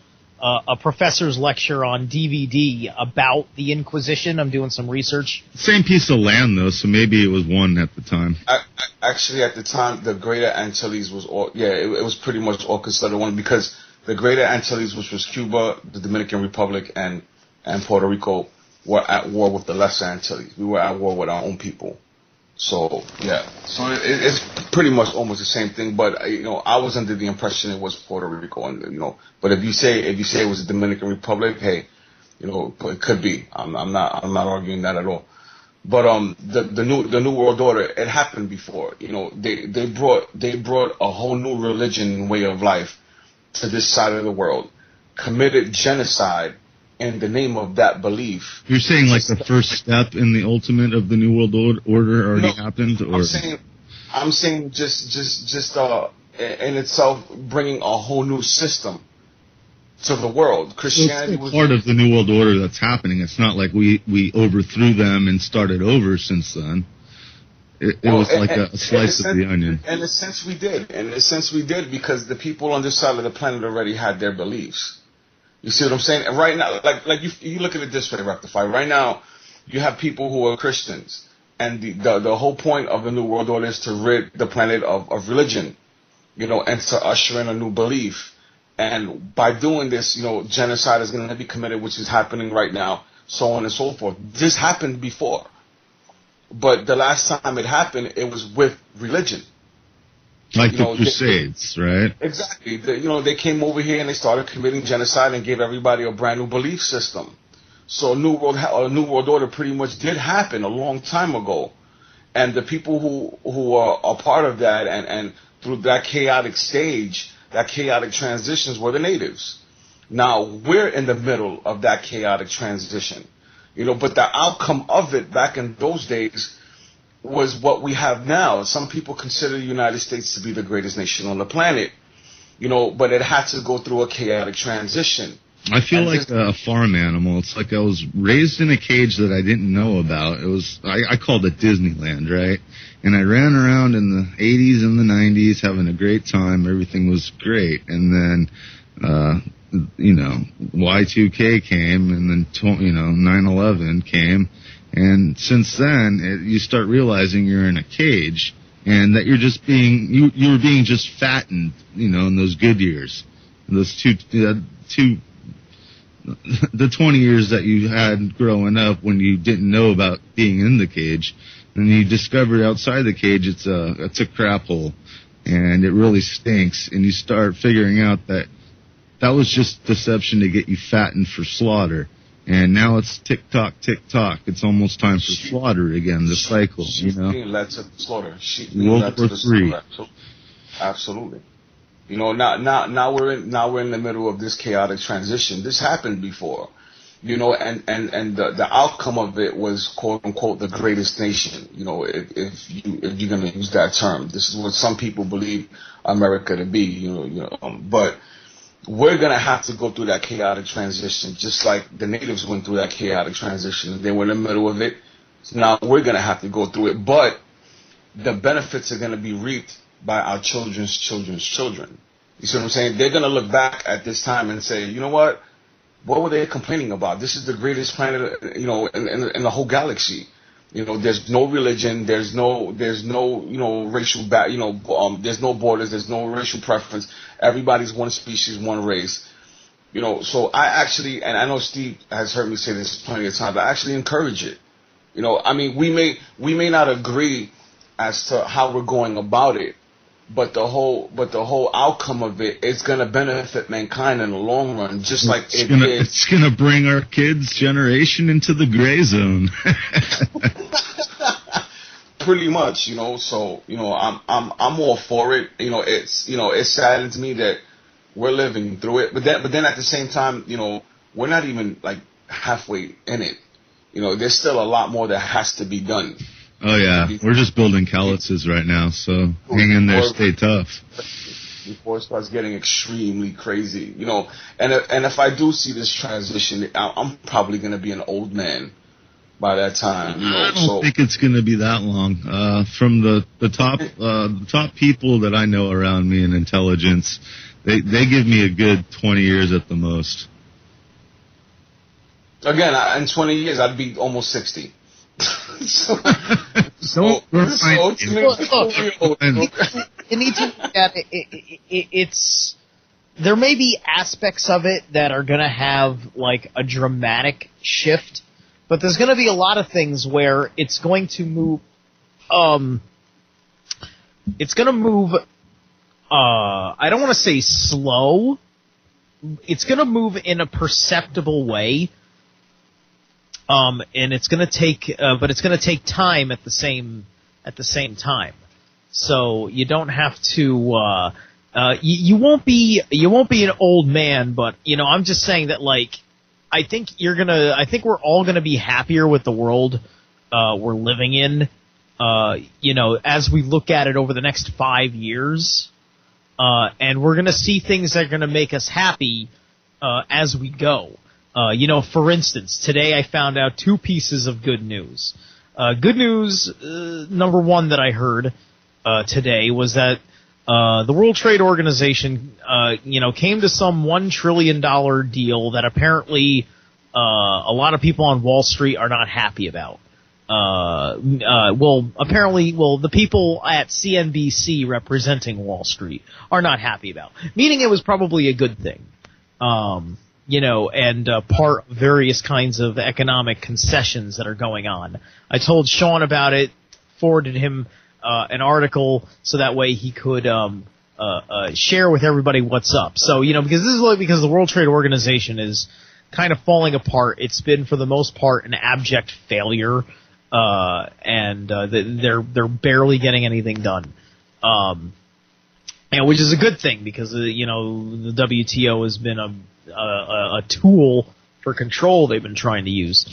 a professor's lecture on DVD about the Inquisition. I'm doing some research. Same piece of land, though, so maybe it was one at the time. Actually, at the time, the Greater Antilles was it was pretty much all considered one, because the Greater Antilles, which was Cuba, the Dominican Republic, and Puerto Rico, were at war with the Lesser Antilles. We were at war with our own people. So it's pretty much almost the same thing. But I was under the impression it was Puerto Rico, and But if you say it was the Dominican Republic, hey, it could be. I'm not arguing that at all. But the new world order, it happened before. They brought a whole new religion and way of life to this side of the world, committed genocide in the name of that belief. You're saying like the first step in the ultimate of the New World Order already happened? Or? I'm saying just in itself bringing a whole new system to the world. Christianity was part of the New World Order that's happening. It's not like we overthrew them and started over since then. It was like a slice of the onion. In a sense we did, because the people on this side of the planet already had their beliefs. You see what I'm saying? And right now, like you look at it this way, Rectify. Right now, you have people who are Christians, and the whole point of the New World Order is to rid the planet of religion, and to usher in a new belief. And by doing this, genocide is going to be committed, which is happening right now, so on and so forth. This happened before, but the last time it happened, it was with religion. Like the Crusades, right? Exactly. They came over here and they started committing genocide and gave everybody a brand new belief system. So a new world order pretty much did happen a long time ago, and the people who are a part of that and through that chaotic stage, that chaotic transitions, were the natives. Now we're in the middle of that chaotic transition, but the outcome of it back in those days was what we have now. Some people consider the United States to be the greatest nation on the planet, but it had to go through a chaotic transition. I feel like a farm animal. It's like I was raised in a cage that I didn't know about. It was I called it Disneyland, right? And I ran around in the 80s and the 90s having a great time. Everything was great. And then, Y2K came, and then, 9/11 came. And since then, you start realizing you're in a cage, and that you're just you were being just fattened, in those good years, those the 20 years that you had growing up when you didn't know about being in the cage, and you discovered outside the cage it's a crap hole, and it really stinks, and you start figuring out that was just deception to get you fattened for slaughter. And now it's tick-tock, tick-tock. It's almost time for slaughter again, the cycle, Being led to slaughter. World War III. Absolutely. Now we're in the middle of this chaotic transition. This happened before, and the outcome of it was, quote unquote, the greatest nation. If you're going to use that term, this is what some people believe America to be. But we're going to have to go through that chaotic transition, just like the natives went through that chaotic transition. They were in the middle of it. So now we're going to have to go through it. But the benefits are going to be reaped by our children's children's children. You see what I'm saying? They're going to look back at this time and say, you know what? What were they complaining about? This is the greatest planet, in the whole galaxy. There's no religion, there's no racial there's no borders, there's no racial preference. Everybody's one species, one race. So I actually, and I know Steve has heard me say this plenty of times, I actually encourage it. We may not agree as to how we're going about it, but the whole outcome of it is going to benefit mankind in the long run, just like it's going to bring our kids' generation into the gray zone. Pretty much, So I'm all for it. It saddens me that we're living through it, but then at the same time, we're not even like halfway in it. There's still a lot more that has to be done. Oh yeah, we're just building calluses right now, so hang in there, stay tough. Before it starts getting extremely crazy, and if I do see this transition, I'm probably going to be an old man by that time. I don't think it's going to be that long. From the top people that I know around me in intelligence, they give me a good 20 years at the most. Again, in 20 years, I'd be almost 60. so you need to look at it. It's there may be aspects of it that are going to have like a dramatic shift, but there's going to be a lot of things where it's going to move. It's going to move. I don't want to say slow. It's going to move in a perceptible way. And it's going to take, but it's going to take time at the same time. So you don't have to. You won't be an old man, but I'm just saying that I think we're all gonna be happier with the world we're living in. As we look at it over the next 5 years, and we're gonna see things that are gonna make us happy as we go. For instance, today I found out 2 pieces of good news. Good news number 1 that I heard today was that the World Trade Organization, came to some $1 trillion deal that apparently a lot of people on Wall Street are not happy about. The people at CNBC representing Wall Street are not happy about. Meaning it was probably a good thing. And part various kinds of economic concessions that are going on. I told Sean about it, forwarded him an article so that way he could share with everybody what's up. So, because the World Trade Organization is kind of falling apart. It's been, for the most part, an abject failure, and they're barely getting anything done. Which is a good thing because the WTO has been a tool for control they've been trying to use.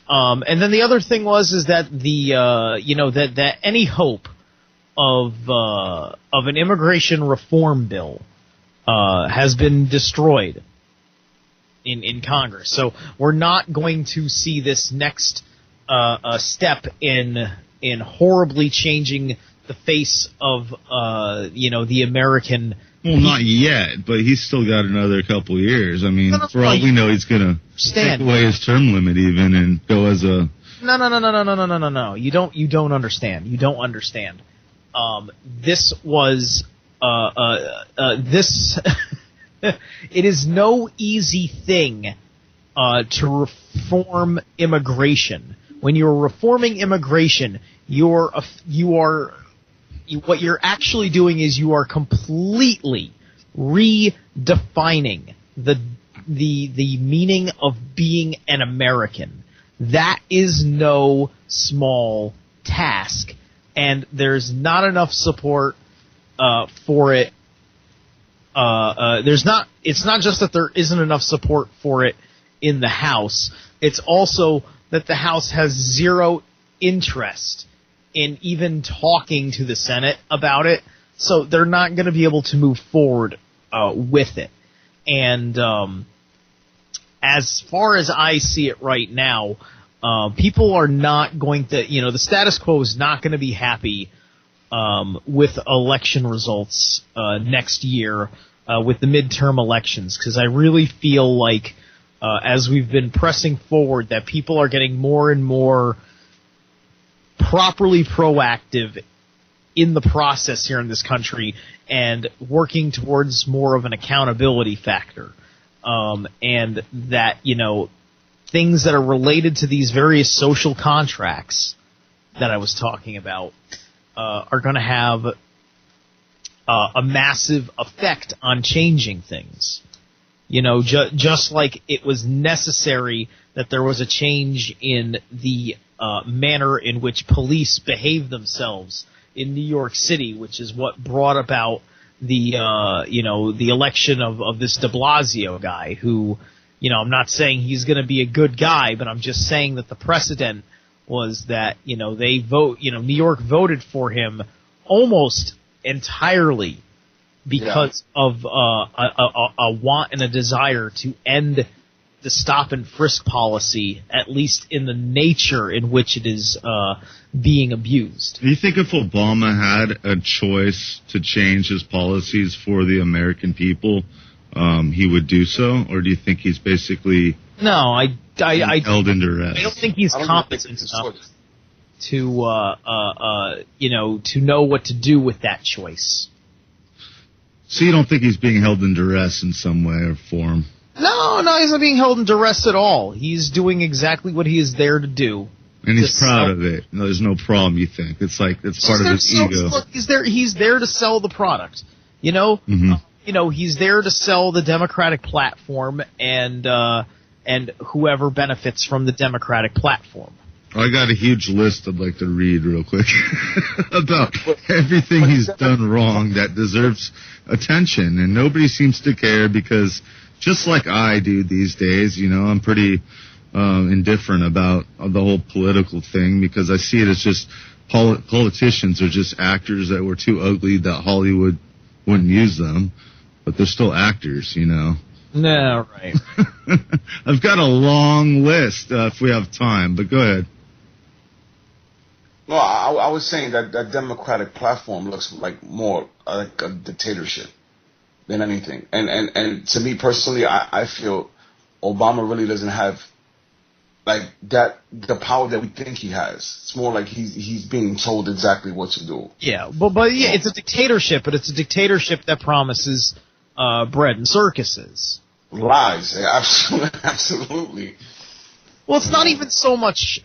And then the other thing is that that any hope of an immigration reform bill has been destroyed in Congress. So we're not going to see this next step in horribly changing the face of the American. Well, not yet, but he's still got another couple years. I mean, for all we know, he's going to take away his term limit even and go as a... No. You don't understand. You don't understand. This was... this... It is no easy thing to reform immigration. When you're reforming immigration, what you're actually doing is you are completely redefining the meaning of being an American. That is no small task, and there's not enough support for it. It's not just that there isn't enough support for it in the House. It's also that the House has zero interest in even talking to the Senate about it, so they're not going to be able to move forward with it. And as far as I see it right now, people are not going to, the status quo is not going to be happy with election results next year with the midterm elections, because I really feel like as we've been pressing forward that people are getting more and more properly proactive in the process here in this country and working towards more of an accountability factor. And that, things that are related to these various social contracts that I was talking about are going to have a massive effect on changing things. Just like it was necessary that there was a change in the manner in which police behave themselves in New York City, which is what brought about the election of this de Blasio guy who, I'm not saying he's going to be a good guy, but I'm just saying that the precedent was that, they vote, New York voted for him almost entirely because of a want and a desire to end the stop and frisk policy, at least in the nature in which it is being abused. Do you think if Obama had a choice to change his policies for the American people, he would do so? Or do you think he's basically No, I held in duress. I don't think he's competent enough to to know what to do with that choice. So you don't think he's being held in duress in some way or form? No, he's not being held in duress at all. He's doing exactly what he is there to do. And he's proud of it. No, there's no problem, you think. It's like, it's part of his ego. Look, he's there to sell the product. You know? Mm-hmm. He's there to sell the Democratic platform and whoever benefits from the Democratic platform. I got a huge list I'd like to read real quick about everything he's done wrong that deserves attention, and nobody seems to care because just like I do these days, I'm pretty indifferent about the whole political thing because I see it as just politicians are just actors that were too ugly that Hollywood wouldn't use them, but they're still actors, No, right. I've got a long list if we have time, but go ahead. No, I was saying that Democratic platform looks like more like a dictatorship than anything. And to me personally, I feel Obama really doesn't have like the power that we think he has. It's more like he's being told exactly what to do. Yeah, but yeah, it's a dictatorship, but it's a dictatorship that promises bread and circuses. Lies, absolutely. Well, it's not even so much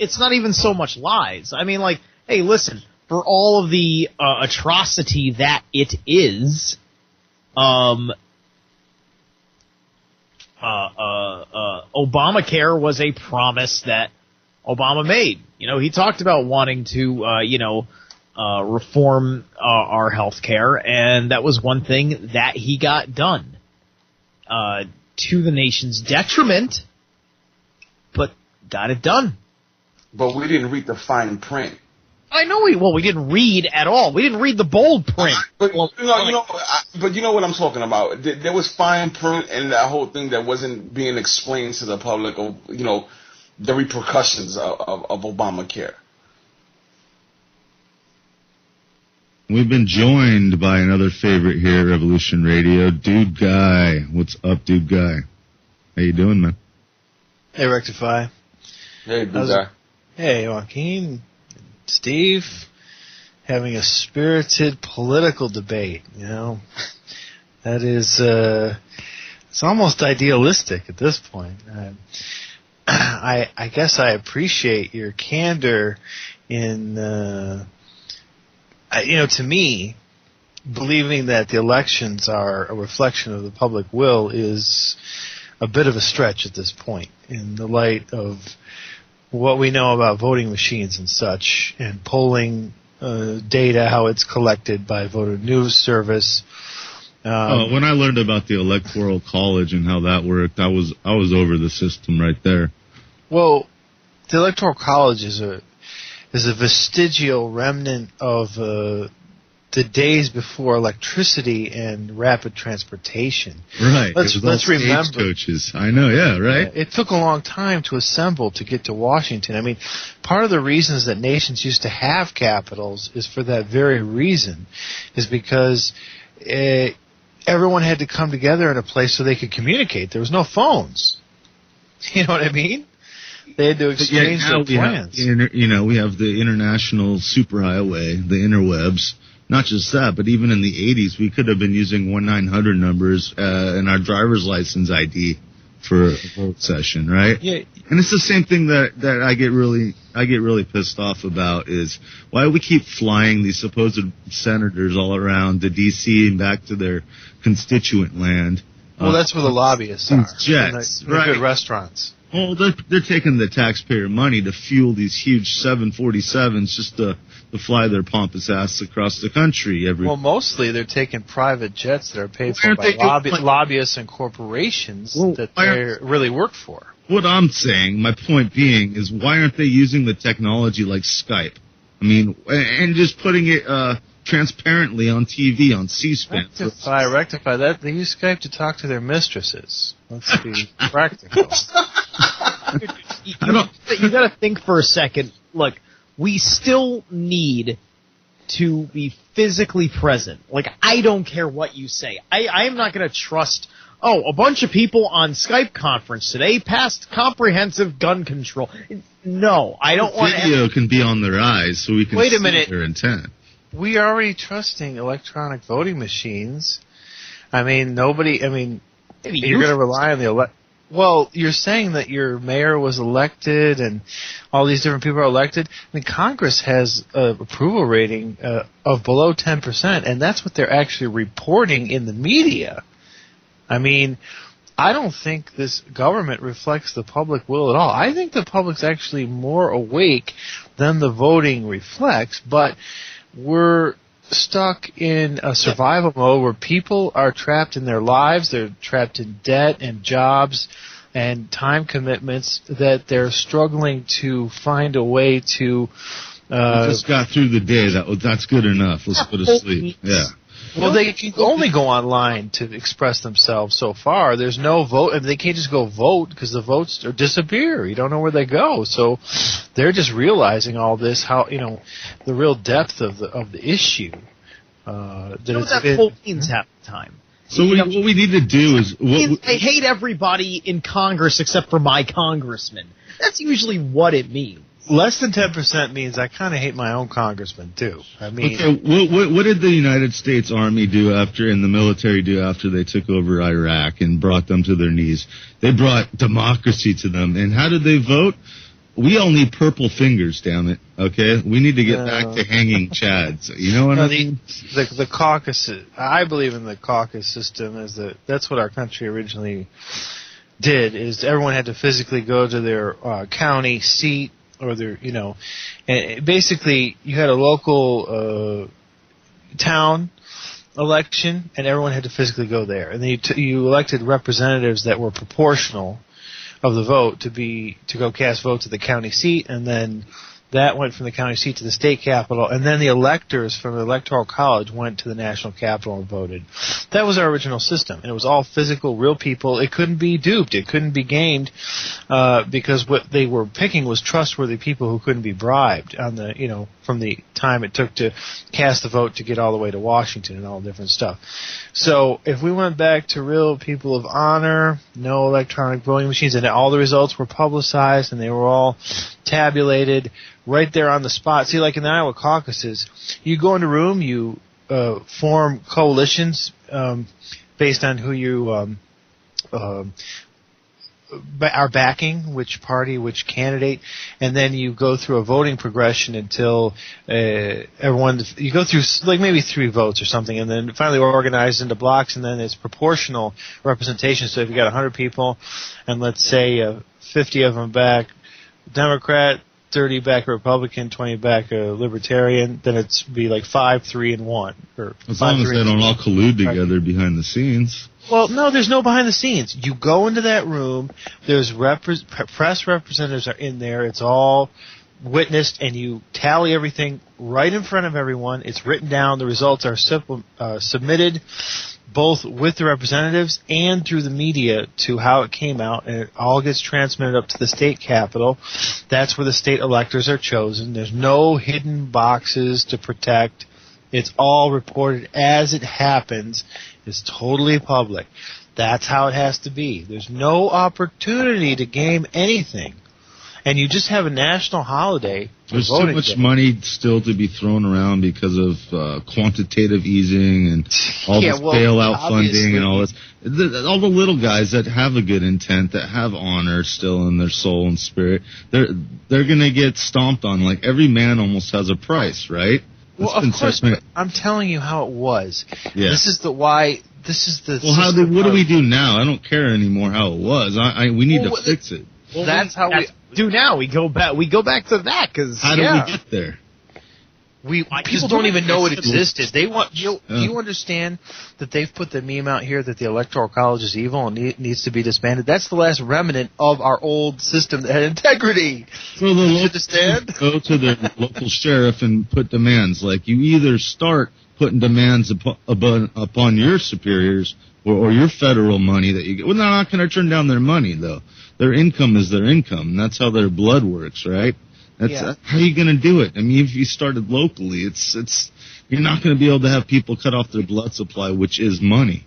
lies. I mean, like, hey, listen, for all of the atrocity that it is, Obamacare was a promise that Obama made. He talked about wanting to, reform our health care, and that was one thing that he got done, to the nation's detriment, but got it done. But we didn't read the fine print. I know we didn't read at all. We didn't read the bold print. But you know what I'm talking about. There was fine print and that whole thing that wasn't being explained to the public. Of, the repercussions of Obamacare. We've been joined by another favorite here at Revolution Radio, Dude Guy. What's up, Dude Guy? How you doing, man? Hey, Rectify. Hey, Dude Guy. Hey, Joaquim. Steve, having a spirited political debate, that is, it's almost idealistic at this point. I guess I appreciate your candor in, to me, believing that the elections are a reflection of the public will is a bit of a stretch at this point in the light of what we know about voting machines and such, and polling data, how it's collected by Voter News Service. When I learned about the Electoral College and how that worked, I was over the system right there. Well, the Electoral College is a vestigial remnant of the days before electricity and rapid transportation. Right. Let's remember. Coaches. I know, yeah, right? It took a long time to assemble to get to Washington. I mean, part of the reasons that nations used to have capitals is for that very reason, is because everyone had to come together in a place so they could communicate. There was no phones. You know what I mean? They had to exchange their plans. We have the international superhighway, the interwebs. Not just that, but even in the 80s, we could have been using 1-900 numbers in our driver's license ID for a vote session, right? Yeah. And it's the same thing that I get really pissed off about is why we keep flying these supposed senators all around to D.C. and back to their constituent land. Well, that's where the lobbyists are. Jets, right? Good restaurants. Well, they're taking the taxpayer money to fuel these huge 747s just to fly their pompous ass across the country every. Well, mostly they're taking private jets that are paid for by lobbyists and corporations that they really work for. What I'm saying, my point being, is why aren't they using the technology like Skype? I mean, and just putting it transparently on TV, on C-SPAN. Rectify that. They use Skype to talk to their mistresses. Let's be practical. You got to think for a second. Look, we still need to be physically present. Like, I don't care what you say. I am not going to trust Oh, a bunch of people on Skype conference today passed comprehensive gun control. No, I don't want video can be on their eyes so we can Wait a see minute. their intent. We are already trusting electronic voting machines. I mean, you're going to rely on the Well, you're saying that your mayor was elected and all these different people are elected. I mean, Congress has an approval rating of below 10%, and that's what they're actually reporting in the media. I mean, I don't think this government reflects the public will at all. I think the public's actually more awake than the voting reflects, but we're stuck in a survival mode where people are trapped in their lives, they're trapped in debt and jobs and time commitments that they're struggling to find a way to... We just got through the day. That's good enough. Let's go to sleep. Yeah. Well, they can only go online to express themselves so far. There's no vote. I mean, they can't just go vote because the votes disappear. You don't know where they go. So they're just realizing all this, how, the real depth of the issue. That whole means half the time. So what we need to do is... I hate everybody in Congress except for my congressman. That's usually what it means. Less than 10% means I kind of hate my own congressman, too. I mean... Okay, what did the United States Army do and the military do after they took over Iraq and brought them to their knees? They brought democracy to them. And how did they vote? We all need purple fingers, damn it. Okay? We need to get back to hanging chads. You know what I mean? The caucus... I believe in the caucus system. That's what our country originally did, is everyone had to physically go to their county seat, or their, and basically you had a local town election, and everyone had to physically go there. And then you elected representatives that were proportional of the vote to go cast votes at the county seat, and then that went from the county seat to the state capitol, and then the electors from the Electoral College went to the national capitol and voted. That was our original system, and it was all physical, real people. It couldn't be duped. It couldn't be gamed, because what they were picking was trustworthy people who couldn't be bribed from the time it took to cast the vote to get all the way to Washington and all different stuff. So if we went back to real people of honor, no electronic voting machines, and all the results were publicized and they were all tabulated right there on the spot. See, like in the Iowa caucuses, you go into a room, you form coalitions based on who you are backing, which party, which candidate, and then you go through a voting progression until you go through like maybe 3 votes or something, and then finally organized into blocks, and then it's proportional representation. So if you got 100 people, and let's say 50 of them back Democrat, 30 back a Republican, 20 back a Libertarian, then it's be like 5, 3, and 1. Or as long as they don't all collude together behind the scenes. Well, no, there's no behind the scenes. You go into that room, there's press representatives are in there, it's all witnessed, and you tally everything right in front of everyone. It's written down, the results are submitted both with the representatives and through the media to how it came out, and it all gets transmitted up to the state capitol. That's where the state electors are chosen. There's no hidden boxes to protect. It's all reported as it happens. It's totally public. That's how it has to be. There's no opportunity to game anything. And you just have a national holiday. There's too much money still to be thrown around because of quantitative easing and all this bailout funding and all this. All the little guys that have a good intent, that have honor still in their soul and spirit, they're going to get stomped on. Like every man almost has a price, right? Well, of course, but I'm telling you how it was. Yeah. This is the why. This is the. Well, what do we do now? I don't care anymore how it was. We need to fix it. Well, that's how we do now. We go back to that because how do we get there? People don't even know it existed. They want. Do you understand that they've put the meme out here that the Electoral College is evil and needs to be disbanded? That's the last remnant of our old system that had integrity. So the locals go to the local sheriff and put demands. Like you either start putting demands upon your superiors or your federal money that you get. Well, they're not going to turn down their money though. Their income is their income. And that's how their blood works, right? That's how are you going to do it? I mean, if you started locally, it's you're not going to be able to have people cut off their blood supply, which is money.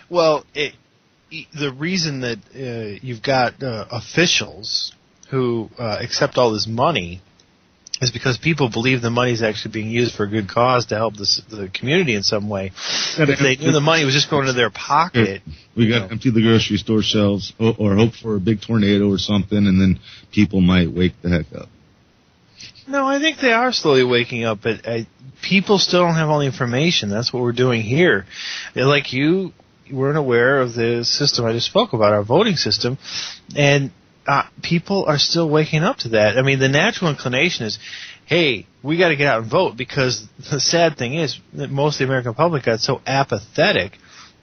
Well, the reason that you've got officials who accept all this money is because people believe the money is actually being used for a good cause to help the community in some way. If they knew the money was just going into their pocket... We got to empty the grocery store shelves or hope for a big tornado or something, and then people might wake the heck up. No, I think they are slowly waking up, but people still don't have all the information. That's what we're doing here. Like you weren't aware of the system I just spoke about, our voting system, and people are still waking up to that. I mean, the natural inclination is, hey, we got to get out and vote, because the sad thing is that most of the American public got so apathetic,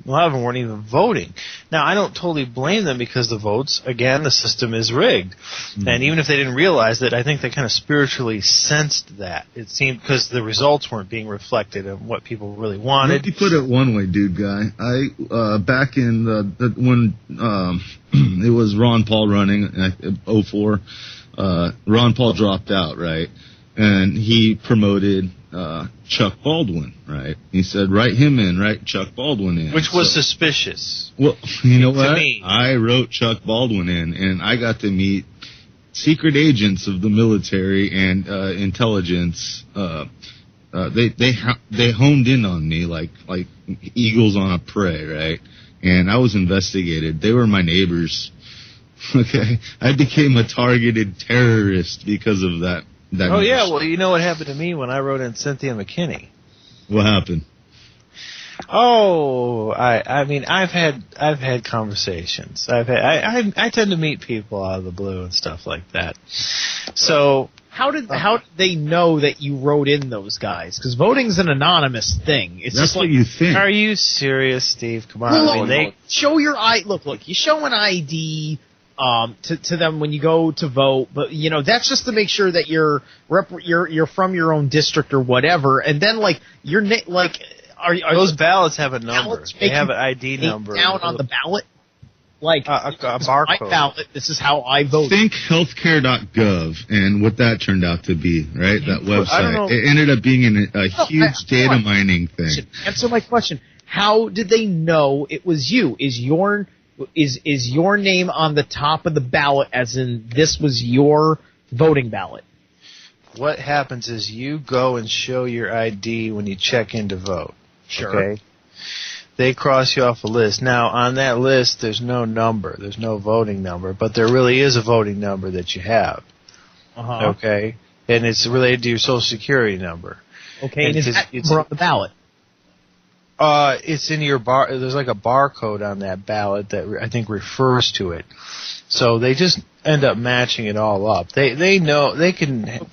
a lot of them weren't even voting. Now, I don't totally blame them, because the votes, again, the system is rigged. Mm-hmm. And even if they didn't realize that, I think they kind of spiritually sensed that. It seemed because the results weren't being reflected in what people really wanted. Let me put it one way, dude guy. Back in when it was Ron Paul running in 2004, Ron Paul dropped out, right? And he promoted Chuck Baldwin, right? He said, write him in, write Chuck Baldwin in. Which was suspicious. Well, you know what? Me. I wrote Chuck Baldwin in, and I got to meet secret agents of the military and intelligence. They honed in on me like eagles on a prey, right? And I was investigated. They were my neighbors. Okay, I became a targeted terrorist because of that. Oh yeah, well, you know what happened to me when I wrote in Cynthia McKinney? What happened? Oh, I mean, I've had conversations. I tend to meet people out of the blue and stuff like that. So how did they know that you wrote in those guys? Because voting's an anonymous thing. It's That's just what like, you think. Are you serious, Steve? Come on, they show your look. You show an ID. To them when you go to vote, but you know that's just to make sure that you're from your own district or whatever, and then like are those ballots have a number? They have an ID number down on the ballot, like a barcode. My ballot. This is how I vote. Think healthcare.gov and what that turned out to be, right? That website. It ended up being a huge data mining thing. Answer my question. How did they know it was you? Is your name on the top of the ballot, as in this was your voting ballot? What happens is you go and show your ID when you check in to vote. Sure. Okay? They cross you off a list. Now, on that list, there's no number. There's no voting number, but there really is a voting number that you have. Uh-huh. Okay? And it's related to your Social Security number. Okay, and is that number on the ballot? It's in your there's like a barcode on that ballot that I think refers to it. So they just end up matching it all up. They know they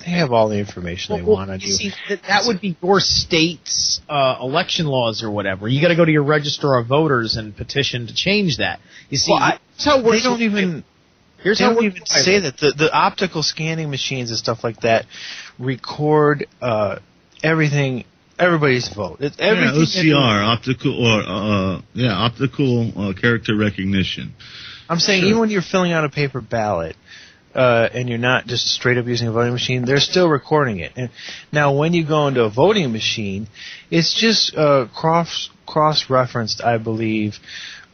have all the information they want on you. See, that would be your state's election laws or whatever. You got to go to your register of voters and petition to change that. You see, they don't even say that the optical scanning machines and stuff like that record everything. Everybody's vote. It's everything. OCR, optical character recognition. I'm saying even when you're filling out a paper ballot, and you're not just straight up using a voting machine, they're still recording it. And now when you go into a voting machine, it's just cross-referenced, I believe,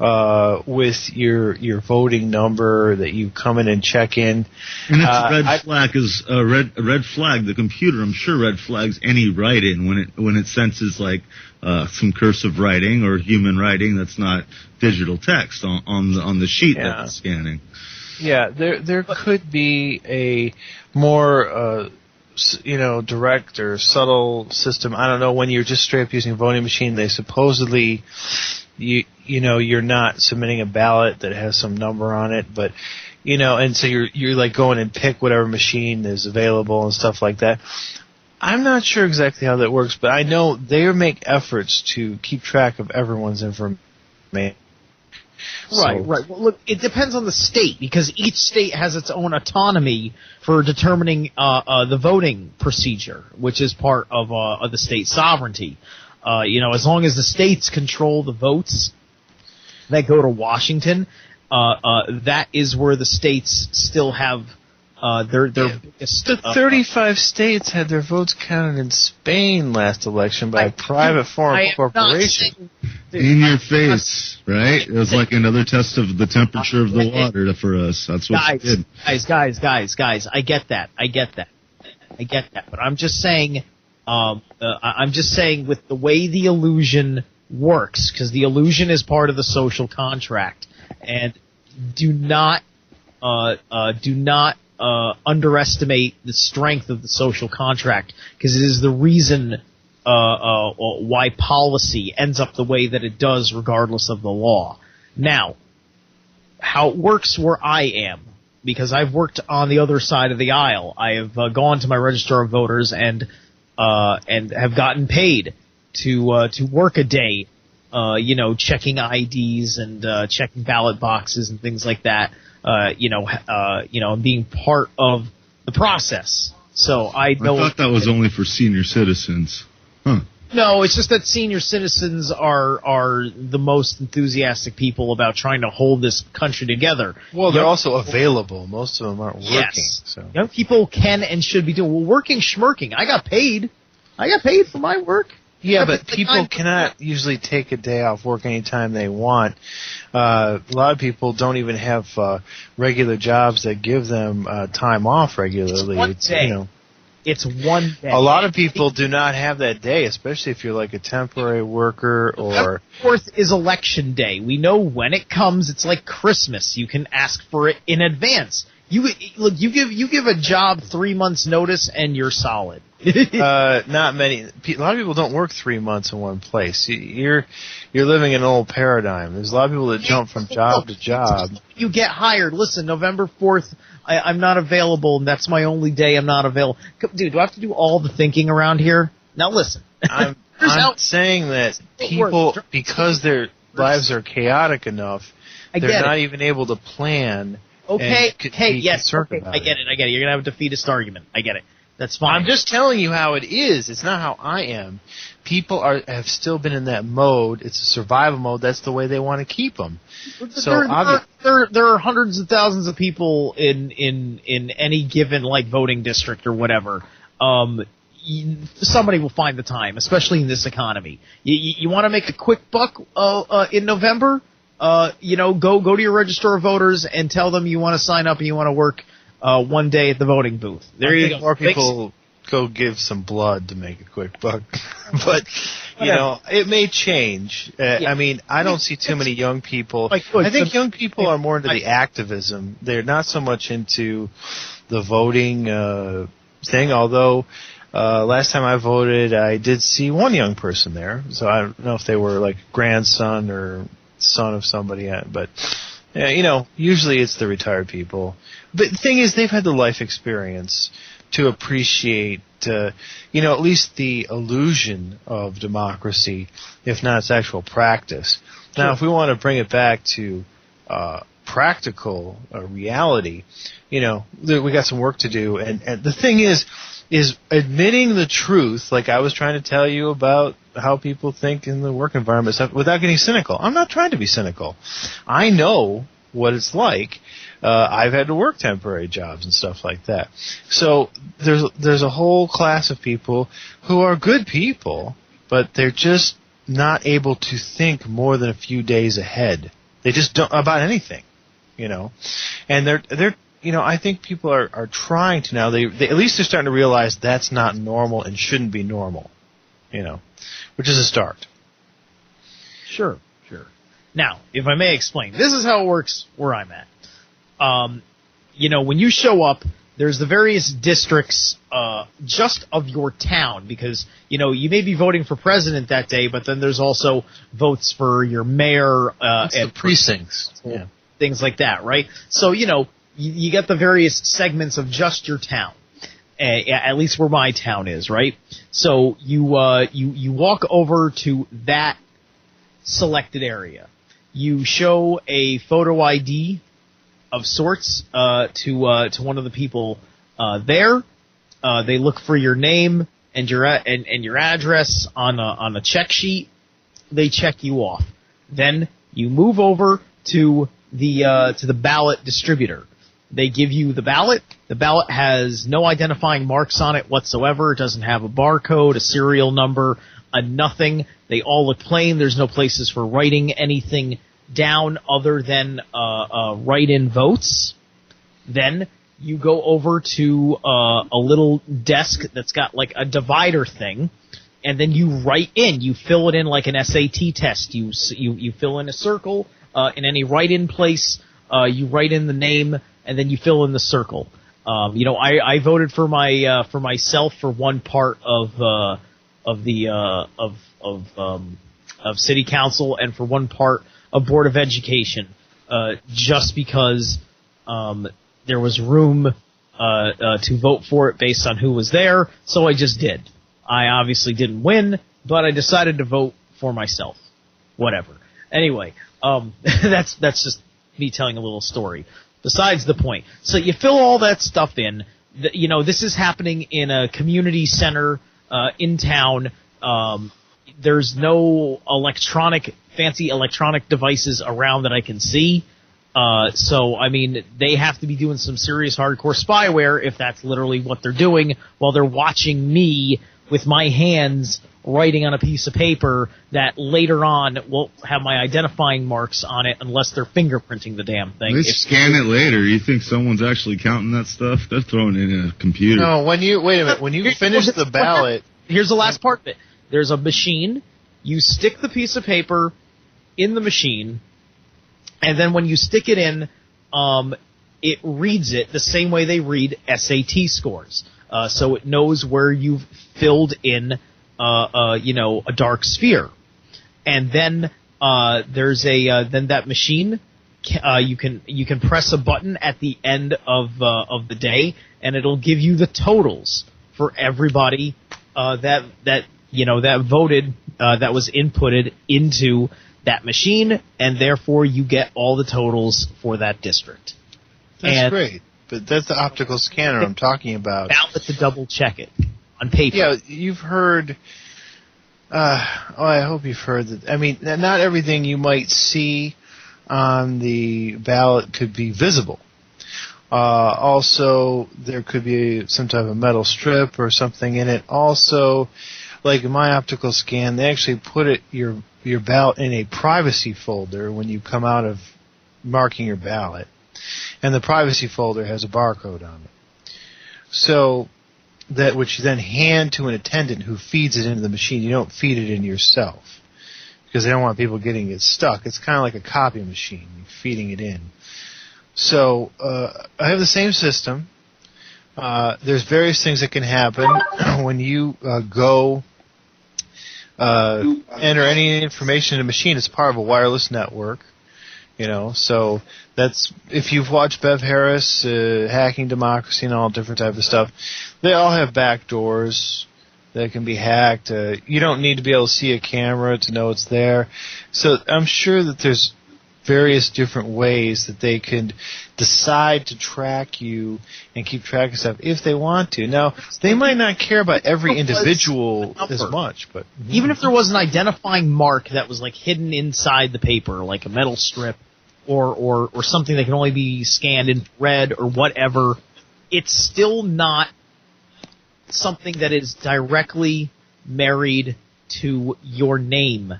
with your voting number that you come in and check in. And it's red flag. The computer, I'm sure, red flags any write-in when it senses like some cursive writing or human writing that's not digital text on the sheet that it's scanning. Yeah, there could be a more direct or subtle system. I don't know. When you're just straight up using a voting machine, they supposedly you're not submitting a ballot that has some number on it, but and so you're like going and pick whatever machine is available and stuff like that. I'm not sure exactly how that works, but I know they make efforts to keep track of everyone's information. Right. Well, look, it depends on the state, because each state has its own autonomy for determining the voting procedure, which is part of the state sovereignty. As long as the states control the votes that go to Washington, that is where the states still have their biggest. The 35 states had their votes counted in Spain last election by a private foreign corporation. In your face, right? It was like another test of the temperature of the water for us. That's what it did. Guys, I get that. But I'm just saying, with the way the illusion works, because the illusion is part of the social contract, and do not underestimate the strength of the social contract, because it is the reason why policy ends up the way that it does regardless of the law. Now, how it works where I am, because I've worked on the other side of the aisle. I have gone to my register of voters and have gotten paid to work a day, checking IDs and checking ballot boxes and things like that. Being part of the process. So I thought that was only for senior citizens. Huh. No, it's just that senior citizens are the most enthusiastic people about trying to hold this country together. Well, they're also available. Most of them aren't working. Yes. So. Young people can and should be doing working schmirking. I got paid for my work. Yeah, but people cannot usually take a day off work anytime they want. A lot of people don't even have regular jobs that give them time off regularly. It's one day. A lot of people do not have that day, especially if you're like a temporary worker or... 4th is election day. We know when it comes. It's like Christmas. You can ask for it in advance. You give a job 3 months notice and you're solid. Not many. A lot of people don't work 3 months in one place. You're living in an old paradigm. There's a lot of people that jump from job to job. You get hired. Listen, November 4th, I'm not available, and that's my only day I'm not available. Dude, do I have to do all the thinking around here? Now listen. I'm saying that people, because their lives are chaotic enough, they're not even able to plan. Okay, yes, okay, I get it. You're going to have a defeatist argument. I get it. That's fine. I'm just telling you how it is. It's not how I am. People have still been in that mode. It's a survival mode. That's the way they want to keep them. So there are hundreds of thousands of people in any given voting district or whatever. Somebody will find the time, especially in this economy. You want to make a quick buck in November? Go to your register of voters and tell them you want to sign up and you want to work one day at the voting booth. There you go. More people go give some blood to make a quick buck. But, it may change. I mean, I don't see too many young people. I think young people are more into the activism. They're not so much into the voting thing, although last time I voted, I did see one young person there. So I don't know if they were like grandson or son of somebody, but usually it's the retired people. But the thing is, they've had the life experience to appreciate, at least the illusion of democracy, if not its actual practice. Sure. Now, if we want to bring it back to practical reality, we got some work to do. And the thing is admitting the truth, like I was trying to tell you about how people think in the work environment stuff, without getting cynical. I'm not trying to be cynical. I know what it's like. I've had to work temporary jobs and stuff like that. So there's a whole class of people who are good people, but they're just not able to think more than a few days ahead. They just don't about anything, And they're I think people are trying to now. They at least they're starting to realize that's not normal and shouldn't be normal, which is a start. Sure. Now, if I may explain, this is how it works where I'm at. When you show up, there's the various districts just of your town, because you may be voting for president that day, but then there's also votes for your mayor and precincts, things like that, right? So you get the various segments of just your town, at least where my town is, right? So you walk over to that selected area. You show a photo ID of sorts to one of the people there. They look for your name and your address on a check sheet. They check you off. Then you move over to the ballot distributor. They give you the ballot. The ballot has no identifying marks on it whatsoever. It doesn't have a barcode, a serial number, a nothing. They all look plain. There's no places for writing anything down other than write-in votes. Then you go over to a little desk that's got like a divider thing, and then you write in. You fill it in like an SAT test. You fill in a circle in any write-in place. You write in the name, and then you fill in the circle. I voted for myself for one part of city council and for one part of Board of Education, just because there was room to vote for it based on who was there, so I just did. I obviously didn't win, but I decided to vote for myself. Whatever. Anyway, that's just me telling a little story. Besides the point. So you fill all that stuff in. This is happening in a community center in town. There's no fancy electronic devices around that I can see. So, I mean, they have to be doing some serious hardcore spyware if that's literally what they're doing while they're watching me with my hands writing on a piece of paper that later on won't have my identifying marks on it unless they're fingerprinting the damn thing. They scan it later. You think someone's actually counting that stuff? They're throwing it in a computer. No, wait a minute. When you finish the ballot... Here's the last part of it. There's a machine. You stick the piece of paper in the machine, and then when you stick it in, it reads it the same way they read SAT scores. So it knows where you've filled in a dark sphere. And then there's then that machine you can press a button at the end of the day, and it'll give you the totals for everybody that voted, that was inputted into that machine, and therefore you get all the totals for that district. That's great, but that's the optical scanner I'm talking about. Ballot to double check it on paper. Yeah, you've heard. I hope you've heard that. I mean, not everything you might see on the ballot could be visible. Also, there could be some type of metal strip or something in it. Also, like in my optical scan, they actually put your ballot in a privacy folder when you come out of marking your ballot. And the privacy folder has a barcode on it. So, that which you then hand to an attendant who feeds it into the machine. You don't feed it in yourself, because they don't want people getting it stuck. It's kind of like a copy machine. You're feeding it in. So, I have the same system. There's various things that can happen when you go enter any information in a machine. It's part of a wireless network. So that's, if you've watched Bev Harris, Hacking Democracy and all different type of stuff, they all have back doors that can be hacked. You don't need to be able to see a camera to know it's there. So I'm sure that there's various different ways that they can decide to track you and keep track of stuff if they want to. Now, they might not care about every individual as much, but even if there was an identifying mark that was like hidden inside the paper, like a metal strip or something that can only be scanned in red or whatever, it's still not something that is directly married to your name,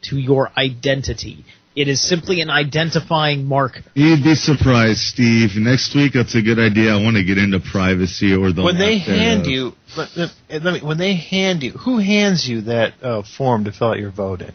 to your identity. It is simply an identifying mark. You'd be surprised, Steve. Next week, that's a good idea. I want to get into privacy or the. When they hand you, when they hand you, who hands you that form to fill out your vote in?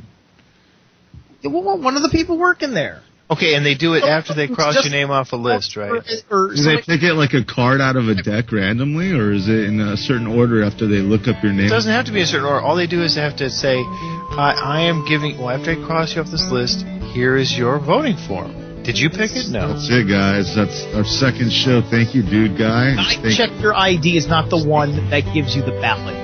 Well, one of the people working there. Okay, and they do it after they cross your name off a list, right? Do they pick it like a card out of a deck randomly, or is it in a certain order after they look up your name? It doesn't have to be a certain order. All they do is they have to say, I am giving, after I cross you off this list, here is your voting form. Did you pick it? No. That's it, guys. That's our second show. Thank you, dude guy. Check your ID is not the one that gives you the ballot.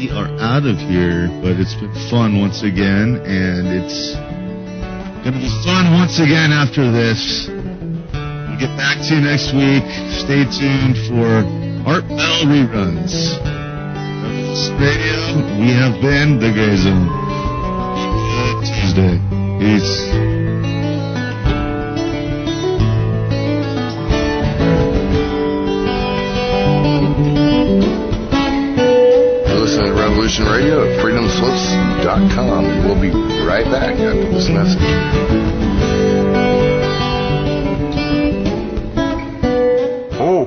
We are out of here, but it's been fun once again, and it's going to be fun once again after this. We'll get back to you next week. Stay tuned for Art Bell reruns. Radio, we have been The Gray Zone. Tuesday. Peace. Revolution Radio at freedomslips.com. And we'll be right back after this message. Oh,